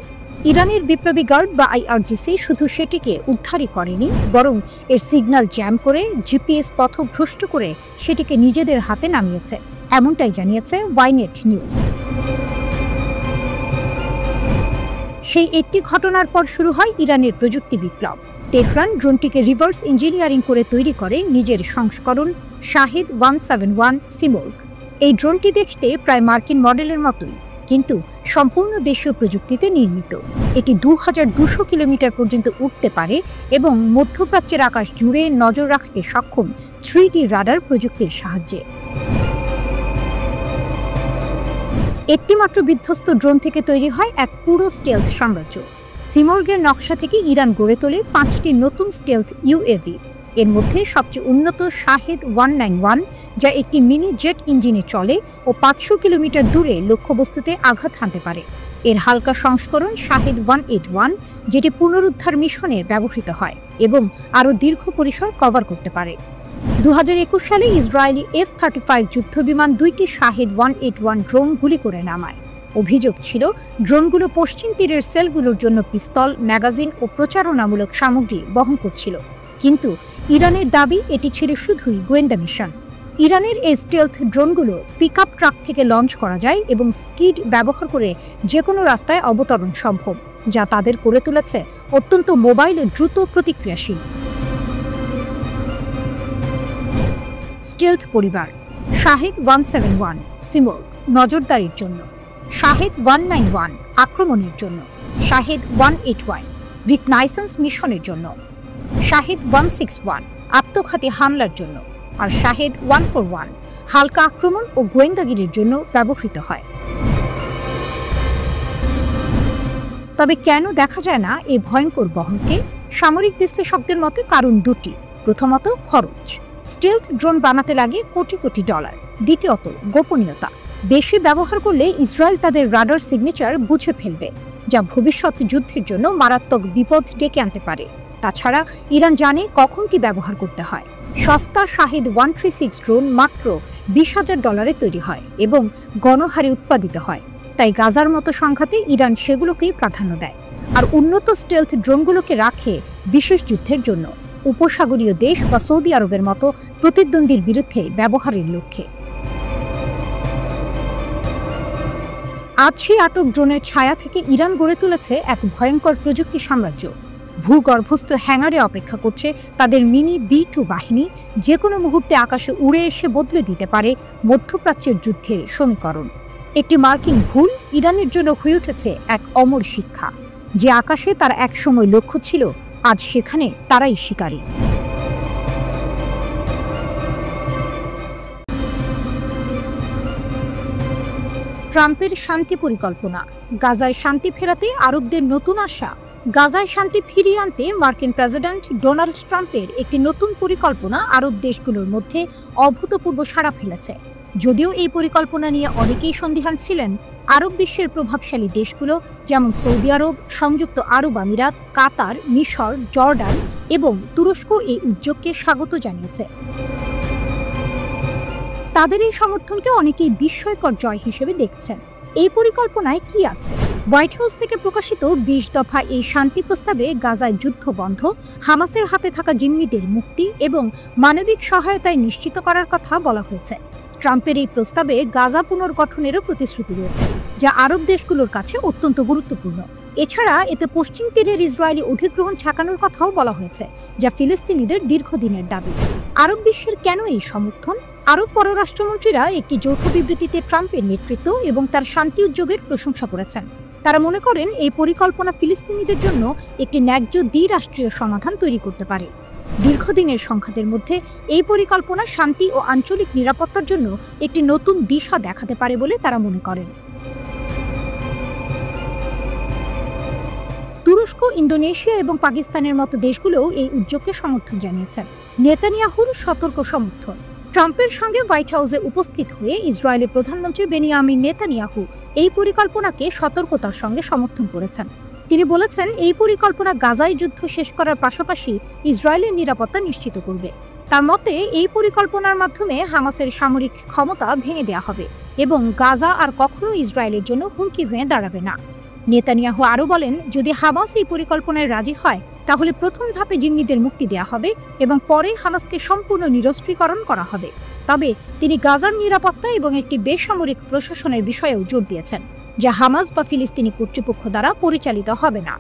ইরানের বিপ্লবী গার্ড বা IRGC শুধু সেটিকে উদ্ধারই করেনি, বরং এর সিগন্যাল জ্যাম করে GPS পথভ্রষ্ট করে সেটিকে নিজেদের হাতে নামিয়েছে, এমনটাই জানিয়েছে ওয়াইনেট নিউজ। সেই একটি ঘটনার পর শুরু হয় ইরানের প্রযুক্তি বিপ্লব। তেহরান ড্রোনটিকে রিভার্স ইঞ্জিনিয়ারিং করে তৈরি করে নিজের সংস্করণ শাহেদ 171 সিমোর্গ। এই ড্রোনটি দেখতে প্রায় মার্কিন মডেলের মতোই, কিন্তু সম্পূর্ণ দেশীয় প্রযুক্তিতে নির্মিত। এটি 2200 কিলোমিটার পর্যন্ত উঠতে পারে এবং মধ্যপ্রাচ্যের আকাশ জুড়ে নজর রাখতে সক্ষম 3D রাডার প্রযুক্তির সাহায্যে। একটি মাত্র বিধ্বস্ত ড্রোন থেকে তৈরি হয় এক পুরো স্টেলথ সাম্রাজ্য। সিমোর্গের নকশা থেকে ইরান গড়ে তোলে 5টি নতুন স্টেলথ ইউএভি। এর মধ্যে সবচেয়ে উন্নত শাহেদ 191, যা একটি মিনি জেট ইঞ্জিনে চলে ও 500 কিলোমিটার দূরে লক্ষ্যবস্তুতে আঘাত হানতে পারে। এর হালকা সংস্করণ শাহেদ 181, যেটি পুনরুদ্ধার মিশনে ব্যবহৃত হয় এবং আরও দীর্ঘ পরিসর কভার করতে পারে। 2021 সালে ইসরায়েলি F-35 যুদ্ধবিমান 2টি শাহেদ 181 ড্রোন গুলি করে নামায়। অভিযোগ ছিল ড্রোনগুলো পশ্চিম তীরের সেলগুলোর জন্য পিস্তল, ম্যাগাজিন ও প্রচারণামূলক সামগ্রী বহন করছিল, কিন্তু ইরানের দাবি এটি ছিল শুধুই গোয়েন্দা মিশন। ইরানের এই স্টেলথ ড্রোনগুলো পিকআপ ট্রাক থেকে লঞ্চ করা যায় এবং স্কিড ব্যবহার করে যে কোনো রাস্তায় অবতরণ সম্ভব, যা তাদের করে তুলেছে অত্যন্ত মোবাইল ও দ্রুত প্রতিক্রিয়াশীল। স্টেলথ পরিবার: শাহেদ 171 সিমোর্গ নজরদারির জন্য, শাহেদ 191 আক্রমণের জন্য, শাহেদ 181 রিকনাইসেন্স মিশনের জন্য, শাহেদ 161 আত্মঘাতী হামলার জন্য, আর শাহেদ 141 হালকা আক্রমণ ও গোয়েন্দাগিরির জন্য ব্যবহৃত হয়। তবে কেন দেখা যায় না এই ভয়ঙ্কর বহরকে? সামরিক বিশ্লেষকদের মতে কারণ দুটি। প্রথমত, খরচ। স্টেলথ ড্রোন বানাতে লাগে কোটি কোটি ডলার। দ্বিতীয়ত, গোপনীয়তা। বেশি ব্যবহার করলে ইসরায়েল তাদের রাডার সিগনেচার বুঝে ফেলবে, যা ভবিষ্যৎ যুদ্ধের জন্য মারাত্মক বিপদ ডেকে আনতে পারে। তাছাড়া ইরান জানে কখন কি ব্যবহার করতে হয়। সস্তা শাহেদ 136 ড্রোন মাত্র $20,000 তৈরি হয় এবং গণহারে উৎপাদিত হয়, তাই গাজার মতো সংঘাতে ইরান সেগুলোকেই প্রাধান্য দেয়, আর উন্নত স্টেলথ ড্রোনগুলোকে রাখে বিশেষ যুদ্ধের জন্য, উপসাগরীয় দেশ বা সৌদি আরবের মতো প্রতিদ্বন্দ্বীর বিরুদ্ধে ব্যবহারের লক্ষ্যে। আজ সেই আটক ড্রোনের ছায়া থেকে ইরান গড়ে তুলেছে এক ভয়ঙ্কর প্রযুক্তি সাম্রাজ্য। ভূগর্ভস্থ হ্যাঙ্গারে অপেক্ষা করছে তাদের মিনি B-2 বাহিনী, যে কোনো মুহূর্তে আকাশে উড়ে এসে বদলে দিতে পারে মধ্যপ্রাচ্যের যুদ্ধের সমীকরণ। একটি মার্কিন ভুল ইরানের জন্য হয়ে উঠেছে এক অমর শিক্ষা। যে আকাশে তার একসময় লক্ষ্য ছিল, আজ সেখানে তারাই শিকারী। ট্রাম্পের শান্তি পরিকল্পনা: গাজায় শান্তি ফেরাতে আরবদের নতুন আশা। গাজায় শান্তি ফিরিয়ে আনতে মার্কিন প্রেসিডেন্ট ডোনাল্ড ট্রাম্পের একটি নতুন পরিকল্পনা আরব দেশগুলোর মধ্যে অভূতপূর্ব সাড়া ফেলেছে। যদিও এই পরিকল্পনা নিয়ে অনেকেই সন্দিহান ছিলেন, আরব বিশ্বের প্রভাবশালী দেশগুলো যেমন সৌদি আরব, সংযুক্ত আরব আমিরাত, কাতার, মিশর, জর্ডান এবং তুরস্ক এই উদ্যোগকে স্বাগত জানিয়েছে। তাদের এই সমর্থনকে অনেকেই বিস্ময়কর জয় হিসেবে দেখছেন। এই পরিকল্পনায় কি আছে? হোয়াইট হাউস থেকে প্রকাশিত 20 দফা এই শান্তি প্রস্তাবে গাজায় যুদ্ধ বন্ধ, হামাসের হাতে থাকা জিম্মিদের মুক্তি এবং মানবিক সহায়তায় নিশ্চিত করার কথা বলা হয়েছে। ট্রাম্পের এই প্রস্তাবে গাজা পুনর্গঠনেরও প্রতিশ্রুতি রয়েছে, যা আরব দেশগুলোর কাছে অত্যন্ত গুরুত্বপূর্ণ। এছাড়া এতে পশ্চিম তীরের ইসরায়েলি অধিগ্রহণ ঠেকানোর কথাও বলা হয়েছে, যা ফিলিস্তিনিদের দীর্ঘদিনের দাবি। আরব বিশ্বের কেন এই সমর্থন? আরব পররাষ্ট্রমন্ত্রীরা একটি যৌথ বিবৃতিতে ট্রাম্পের নেতৃত্ব এবং তার শান্তি উদ্যোগের প্রশংসা করেছেন। তারা মনে করেন এই পরিকল্পনা ফিলিস্তিনিদের জন্য একটি ন্যায্য দ্বিরাষ্ট্রীয় সমাধান তৈরি করতে পারে। দীর্ঘদিনের সংঘাতের মধ্যে এই পরিকল্পনা শান্তি ও আঞ্চলিক নিরাপত্তার জন্য একটি নতুন দিশা দেখাতে পারে বলে তারা মনে করেন। তুরস্ক, ইন্দোনেশিয়া এবং পাকিস্তানের মতো দেশগুলোও এই উদ্যোগকে সমর্থন জানিয়েছেন। নেতানিয়াহুর সতর্ক সমর্থন: ট্রাম্পের সঙ্গে হোয়াইট হাউসে উপস্থিত হয়ে ইসরায়েলের প্রধানমন্ত্রী বেনিয়ামিন নেতানিয়াহু এই পরিকল্পনাকে সতর্কতার সঙ্গে সমর্থন করেছেন। তিনি বলেছেন, এই পরিকল্পনা গাজায় যুদ্ধ শেষ করার পাশাপাশি ইসরায়েলের নিরাপত্তা নিশ্চিত করবে। তার মতে, এই পরিকল্পনার মাধ্যমে হামাসের সামরিক ক্ষমতা ভেঙে দেওয়া হবে এবং গাজা আর কখনো ইসরায়েলের জন্য হুমকি হয়ে দাঁড়াবে না। নেতানিয়াহু আরও বলেন, যদি হামাস এই পরিকল্পনায় রাজি হয় তাহলে প্রথম ধাপে জিম্মিদের মুক্তি দেওয়া হবে এবং পরে হামাসকে সম্পূর্ণ নিরস্ত্রীকরণ করা হবে। তবে তিনি গাজার নিরাপত্তা এবং একটি বেসামরিক প্রশাসনের বিষয়েও জোর দিয়েছেন। যা হামাস বা ফিলিস্তিনি কর্তৃপক্ষ দ্বারা পরিচালিত হবে না।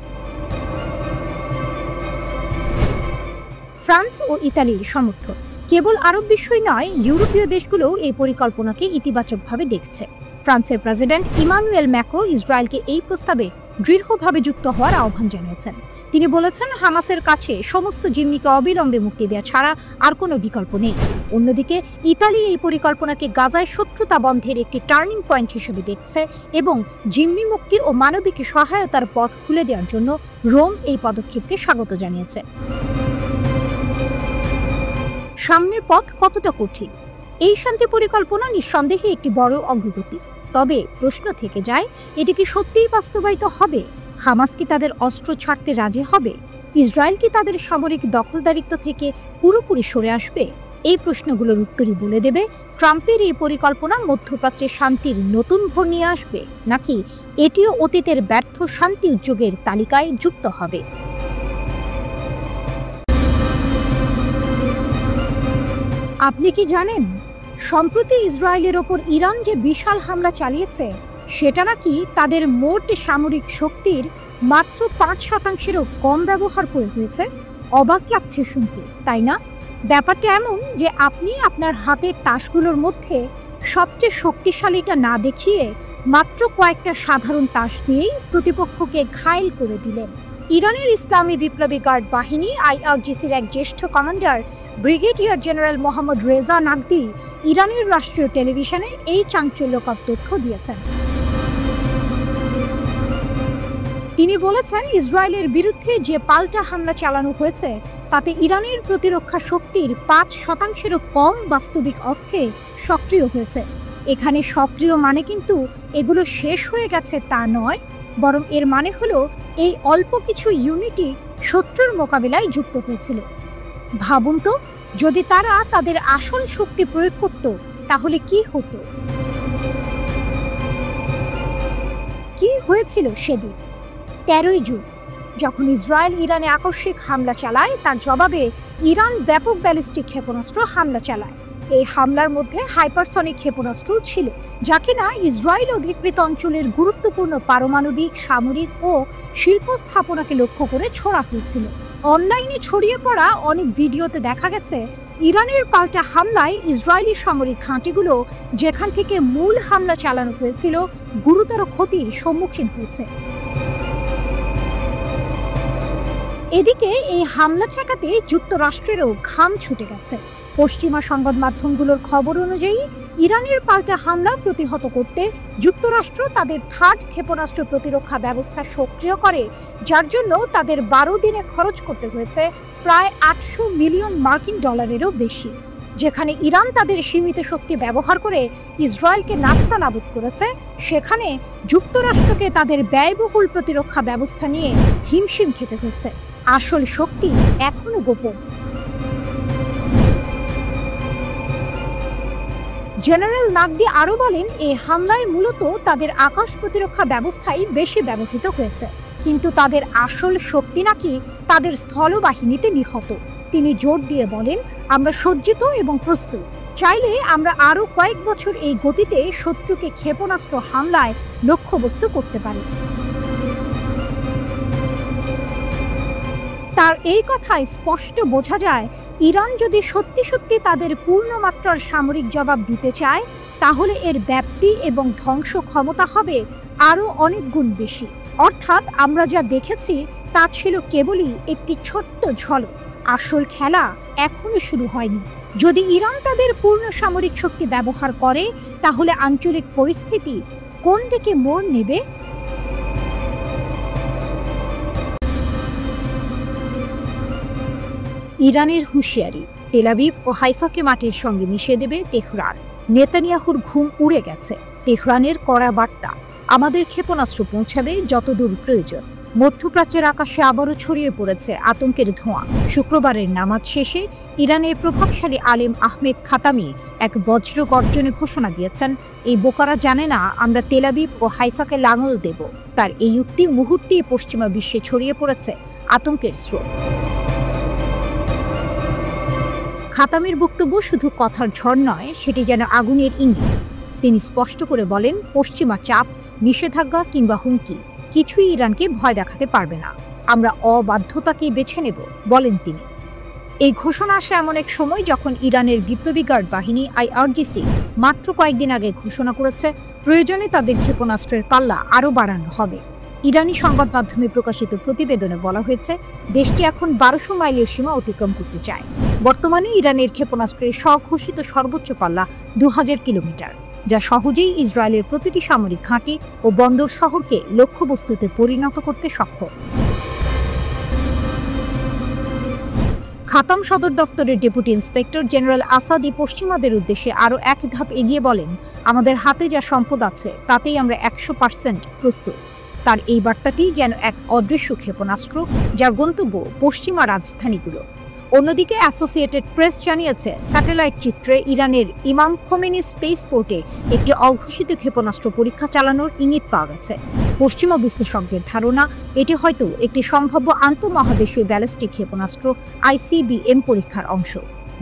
ফ্রান্স ও ইতালির সমর্থন। কেবল আরব বিশ্বই নয়, ইউরোপীয় দেশগুলোও এই পরিকল্পনাকে ইতিবাচকভাবে দেখছে। ফ্রান্সের প্রেসিডেন্ট ইমানুয়েল ম্যাক্রো ইসরায়েলকে এই প্রস্তাবে দৃঢ়ভাবে যুক্ত হওয়ার আহ্বান জানিয়েছেন। তিনি বলেছেন, হামাসের কাছে সমস্ত জিম্মিকে অবিলম্বে মুক্তি দেওয়া ছাড়া আর কোনো বিকল্প নেই। অন্যদিকে ইতালি এই পরিকল্পনাকে গাজায় শত্রুতা বন্ধের একটি টার্নিং পয়েন্ট হিসেবে দেখছে এবং জিম্মি মুক্তি ও মানবিক সহায়তার পথ খুলে দেওয়ার জন্য রোম এই পদক্ষেপকে স্বাগত জানিয়েছে। সামনের পথ কতটা কঠিন? এই শান্তি পরিকল্পনা নিঃসন্দেহে একটি বড় অগ্রগতি। তবে প্রশ্ন থেকে যায়, এটি কি সত্যিই বাস্তবায়িত হবে? হামাস কি তাদের অস্ত্র ছাড়তে রাজি হবে? ইসরায়েল কি তাদের সামরিক দখলদারিত্ব থেকে পুরোপুরি সরে আসবে? এই প্রশ্নগুলোর উত্তরই বলে দেবে ট্রাম্পের এই পরিকল্পনা মধ্যপ্রাচ্যে শান্তির নতুন ভোর নিয়ে আসবে, নাকি এটিও অতীতের ব্যর্থ শান্তি উদ্যোগের তালিকায় যুক্ত হবে। আপনি কি জানেন, সম্প্রতি ইসরায়েলের ওপর ইরান যে বিশাল হামলা চালিয়েছে সেটা নাকি তাদের মোট সামরিক শক্তির মাত্র ৫%-এরও কম ব্যবহার করে হয়েছে? অবাক লাগছে শুনতে, তাই না? ব্যাপারটা এমন যে আপনি আপনার হাতের তাসগুলোর মধ্যে সবচেয়ে শক্তিশালীটা না দেখিয়ে মাত্র কয়েকটা সাধারণ তাস দিয়েই প্রতিপক্ষকে ঘায়েল করে দিলেন। ইরানের ইসলামী বিপ্লবী গার্ড বাহিনী IRGCর এক জ্যেষ্ঠ commander brigadier general Mohammad Reza নাগদি ইরানের রাষ্ট্রীয় টেলিভিশনে এই চাঞ্চল্যকর তথ্য দিয়েছেন। তিনি বলেছেন, ইসরায়েলের বিরুদ্ধে যে পাল্টা হামলা চালানো হয়েছে তাতে ইরানের প্রতিরক্ষা শক্তির ৫%-এরও কম বাস্তবিক অর্থে সক্রিয় হয়েছে। এখানে সক্রিয় মানে কিন্তু এগুলো শেষ হয়ে গেছে তা নয়, বরং এর মানে হলো এই অল্প কিছু ইউনিটই শত্রুর মোকাবিলায় যুক্ত হয়েছিল। ভাবুন তো, যদি তারা তাদের আসল শক্তি প্রয়োগ করত তাহলে কি হতো? কি হয়েছিল সেদিন ১৩ই জুন, যখন ইসরায়েল ইরানে আকস্মিক হামলা চালায়। তার জবাবে ইরান ব্যাপক ব্যালিস্টিক ক্ষেপণাস্ত্র হামলা চালায়। এই হামলার মধ্যে হাইপারসনিক ক্ষেপণাস্ত্র ছিল, যা কিনা ইসরায়েল অধিকৃত অঞ্চলের গুরুত্বপূর্ণ পারমাণবিক, সামরিক ও শিল্প স্থাপনাকে লক্ষ্য করে ছোড়া হয়েছিল। অনলাইনে ছড়িয়ে পড়া অনেক ভিডিওতে দেখা গেছে ইরানের পাল্টা হামলায় ইসরায়েলি সামরিক ঘাঁটিগুলো, যেখান থেকে মূল হামলা চালানো হয়েছিল, গুরুতর ক্ষতির সম্মুখীন হয়েছে। এদিকে এই হামলা ঠেকাতে যুক্তরাষ্ট্রেরও ঘাম ছুটে গেছে। পশ্চিমা সংবাদ মাধ্যমগুলোর খবর অনুযায়ী ইরানের পাল্টা হামলা প্রতিহত করতে যুক্তরাষ্ট্র তাদের থার্ড ক্ষেপণাস্ত্র প্রতিরক্ষা ব্যবস্থা সক্রিয় করে, যার জন্য তাদের ১২ দিনে খরচ করতে হয়েছে প্রায় ৮০০ মিলিয়ন মার্কিন ডলারেরও বেশি। যেখানে ইরান তাদের সীমিত শক্তি ব্যবহার করে ইসরায়েলকে নাস্তানাবুদ করেছে, সেখানে যুক্তরাষ্ট্রকে তাদের ব্যয়বহুল প্রতিরক্ষা ব্যবস্থা নিয়ে হিমশিম খেতে হয়েছে। আসল শক্তি এখনো গোপন। জেনারেল নাগদি আরও বলেন, এই হামলায় মূলত তাদের আকাশ প্রতিরক্ষা ব্যবস্থাই বেশি ব্যবহৃত হয়েছে, কিন্তু তাদের আসল শক্তি নাকি তাদের স্থলবাহিনীতে নিহত। তিনি জোর দিয়ে বলেন, আমরা সজ্জিত এবং প্রস্তুত। চাইলে আমরা আরও কয়েক বছর এই গতিতে শত্রুকে ক্ষেপণাস্ত্র হামলায় লক্ষ্যবস্তু করতে পারি। তার এই কথায় স্পষ্ট বোঝা যায়, ইরান যদি সত্যি সত্যি তাদের পূর্ণমাত্রার সামরিক জবাব দিতে চায়, তাহলে এর ব্যাপ্তি এবং ধ্বংস ক্ষমতা হবে আরও অনেক গুণ বেশি। অর্থাৎ আমরা যা দেখেছি তা ছিল কেবলই একটি ছোট্ট ঝলক। আসল খেলা এখনো শুরু হয়নি। যদি ইরান তাদের পূর্ণ সামরিক শক্তি ব্যবহার করে, তাহলে আঞ্চলিক পরিস্থিতি কোন দিকে মোড় নেবে? ইরানের হুঁশিয়ারি, তেল আবিব ও হাইফাকে মাটির সঙ্গে মিশিয়ে দেবে তেহরান। নেতানিয়াহুর ঘুম উড়ে গেছে। তেহরানের কড়া বার্তা, আমাদের ক্ষেপণাস্ত্র পৌঁছাবে যতদূর প্রয়োজন। মধ্যপ্রাচ্যের আকাশে আবারও ছড়িয়ে পড়েছে আতঙ্কের ধোঁয়া। শুক্রবারের নামাজ শেষে ইরানের প্রভাবশালী আলেম আহমেদ খাতামি এক বজ্র গর্জনে ঘোষণা দিয়েছেন, এই বোকারা জানে না আমরা তেল আবিব ও হাইফাকে লাঙল দেব। তার এই উক্তি মুহূর্তেই পশ্চিমা বিশ্বে ছড়িয়ে পড়েছে আতঙ্কের স্রোত। খাতামের বক্তব্য শুধু কথার ঝড় নয়, সেটি যেন আগুনের ইঙ্গিত। তিনি স্পষ্ট করে বলেন, পশ্চিমা চাপ নিষেধাজ্ঞা কিংবা হুমকি কিছুই ইরানকে ভয় দেখাতে পারবে না। আমরা অবাধ্যতাকেই বেছে নেব, বলেন তিনি। এই ঘোষণা আসে এমন এক সময় যখন ইরানের বিপ্লবী গার্ড বাহিনী আইআরজিসি মাত্র কয়েকদিন আগে ঘোষণা করেছে প্রয়োজনে তাদের ক্ষেপণাস্ত্রের পাল্লা আরও বাড়ানো হবে। ইরানি সংবাদ মাধ্যমে প্রকাশিত প্রতিবেদনে বলা হয়েছে দেশটি এখন 1200 মাইলের সীমা অতিক্রম করতে চায়। বর্তমানে ইরানের ক্ষেপণাস্ত্রের স্বঘোষিত সর্বোচ্চ পাল্লা 2000 কিলোমিটার, যা সহজেই ইসরায়েলের প্রতিটি সামরিক ঘাঁটি ও বন্দর শহরকে লক্ষ্যবস্তুতে পরিণত করতে সক্ষম। খাতাম সদর দফতরের ডেপুটি ইন্সপেক্টর জেনারেল আসাদি পশ্চিমাদের উদ্দেশ্যে আরও এক ধাপ এগিয়ে বলেন, আমাদের হাতে যা সম্পদ আছে তাতেই আমরা 100% প্রস্তুত। তার এই বার্তাটি যেন এক অদৃশ্য ক্ষেপণাস্ত্র, যার গন্তব্য পশ্চিমা রাজধানীগুলো। অন্যদিকে অ্যাসোসিয়েটেড প্রেস জানিয়েছে স্যাটেলাইট চিত্রে ইরানের ইমাম খোমেনি স্পেস পোর্টে একটি অঘোষিত ক্ষেপণাস্ত্র পরীক্ষা চালানোর ইঙ্গিত পাওয়া গেছে। পশ্চিমা বিশ্লেষকদের ধারণা এটি হয়তো একটি সম্ভাব্য আন্তঃমহাদেশীয় ব্যালিস্টিক ক্ষেপণাস্ত্র ICBM পরীক্ষার অংশ।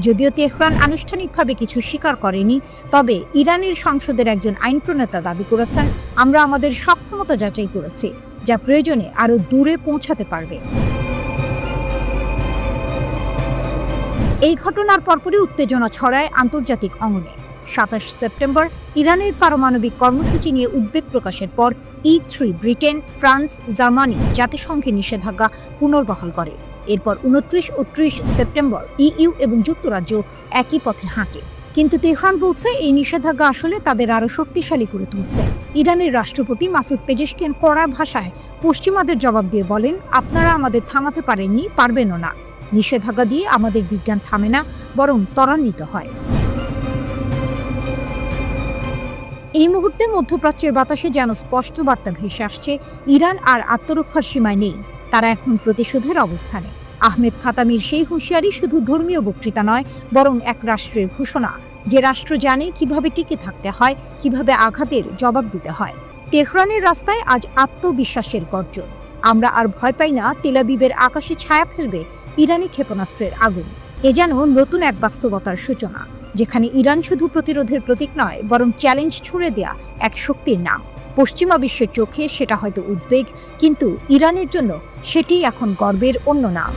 যদিও তেহরান আনুষ্ঠানিকভাবে কিছু স্বীকার করেনি, তবে ইরানের সংসদের একজন আইন প্রণেতা দাবি করেছেন, আমরা আমাদের সক্ষমতা যাচাই করেছি, যা প্রয়োজনে আরও দূরে পৌঁছাতে পারবে। এই ঘটনার পরপরই উত্তেজনা ছড়ায় আন্তর্জাতিক অঙ্গনে। 27 সেপ্টেম্বর ইরানের পারমাণবিক কর্মসূচি নিয়ে উদ্বেগ প্রকাশের পর E3 ব্রিটেন, ফ্রান্স, জার্মানি জাতিসংঘে নিষেধাজ্ঞা পুনর্বহাল করে। এরপর 29 ও 30 সেপ্টেম্বর EU এবং যুক্তরাজ্য একই পথে হাঁটে। কিন্তু তেহরান বলছে এই নিষেধাজ্ঞা আসলে তাদের আরও শক্তিশালী করে তুলছে। ইরানের রাষ্ট্রপতি মাসুদ পেজেশকিয়ান কড়া ভাষায় পশ্চিমাদের জবাব দিয়ে বলেন, আপনারা আমাদের থামাতে পারেননি, পারবেনও না। নিষেধাজ্ঞা দিয়ে আমাদের বিজ্ঞান থামে না, বরং ত্বরান্বিত হয়। এই মুহূর্তে মধ্যপ্রাচ্যের বাতাসে যেন স্পষ্ট বার্তা ভেসে আসছে, ইরান আর আত্মরক্ষার সীমায় নেই, তারা এখন প্রতিশোধের অবস্থানে। আহমেদ খাতামির সেই হুঁশিয়ারি শুধু ধর্মীয় বক্তৃতা নয়, বরং এক রাষ্ট্রের ঘোষণা, যে রাষ্ট্র জানে কিভাবে টিকে থাকতে হয়, কিভাবে আঘাতের জবাব দিতে হয়। তেহরানের রাস্তায় আজ আত্মবিশ্বাসের গর্জন। আমরা আর ভয় পাই না, তেল আবিবের আকাশে ছায়া ফেলবে ইরানি ক্ষেপণাস্ত্রের আগুন। এ যেন নতুন এক বাস্তবতার সূচনা, যেখানে ইরান শুধু প্রতিরোধের প্রতীক নয়, বরং চ্যালেঞ্জ ছুড়ে দেয়া এক শক্তির নাম। পশ্চিমা বিশ্বের চোখে সেটা হয়তো উদ্বেগ, কিন্তু ইরানের জন্য সেটি এখন গর্বের অন্য নাম।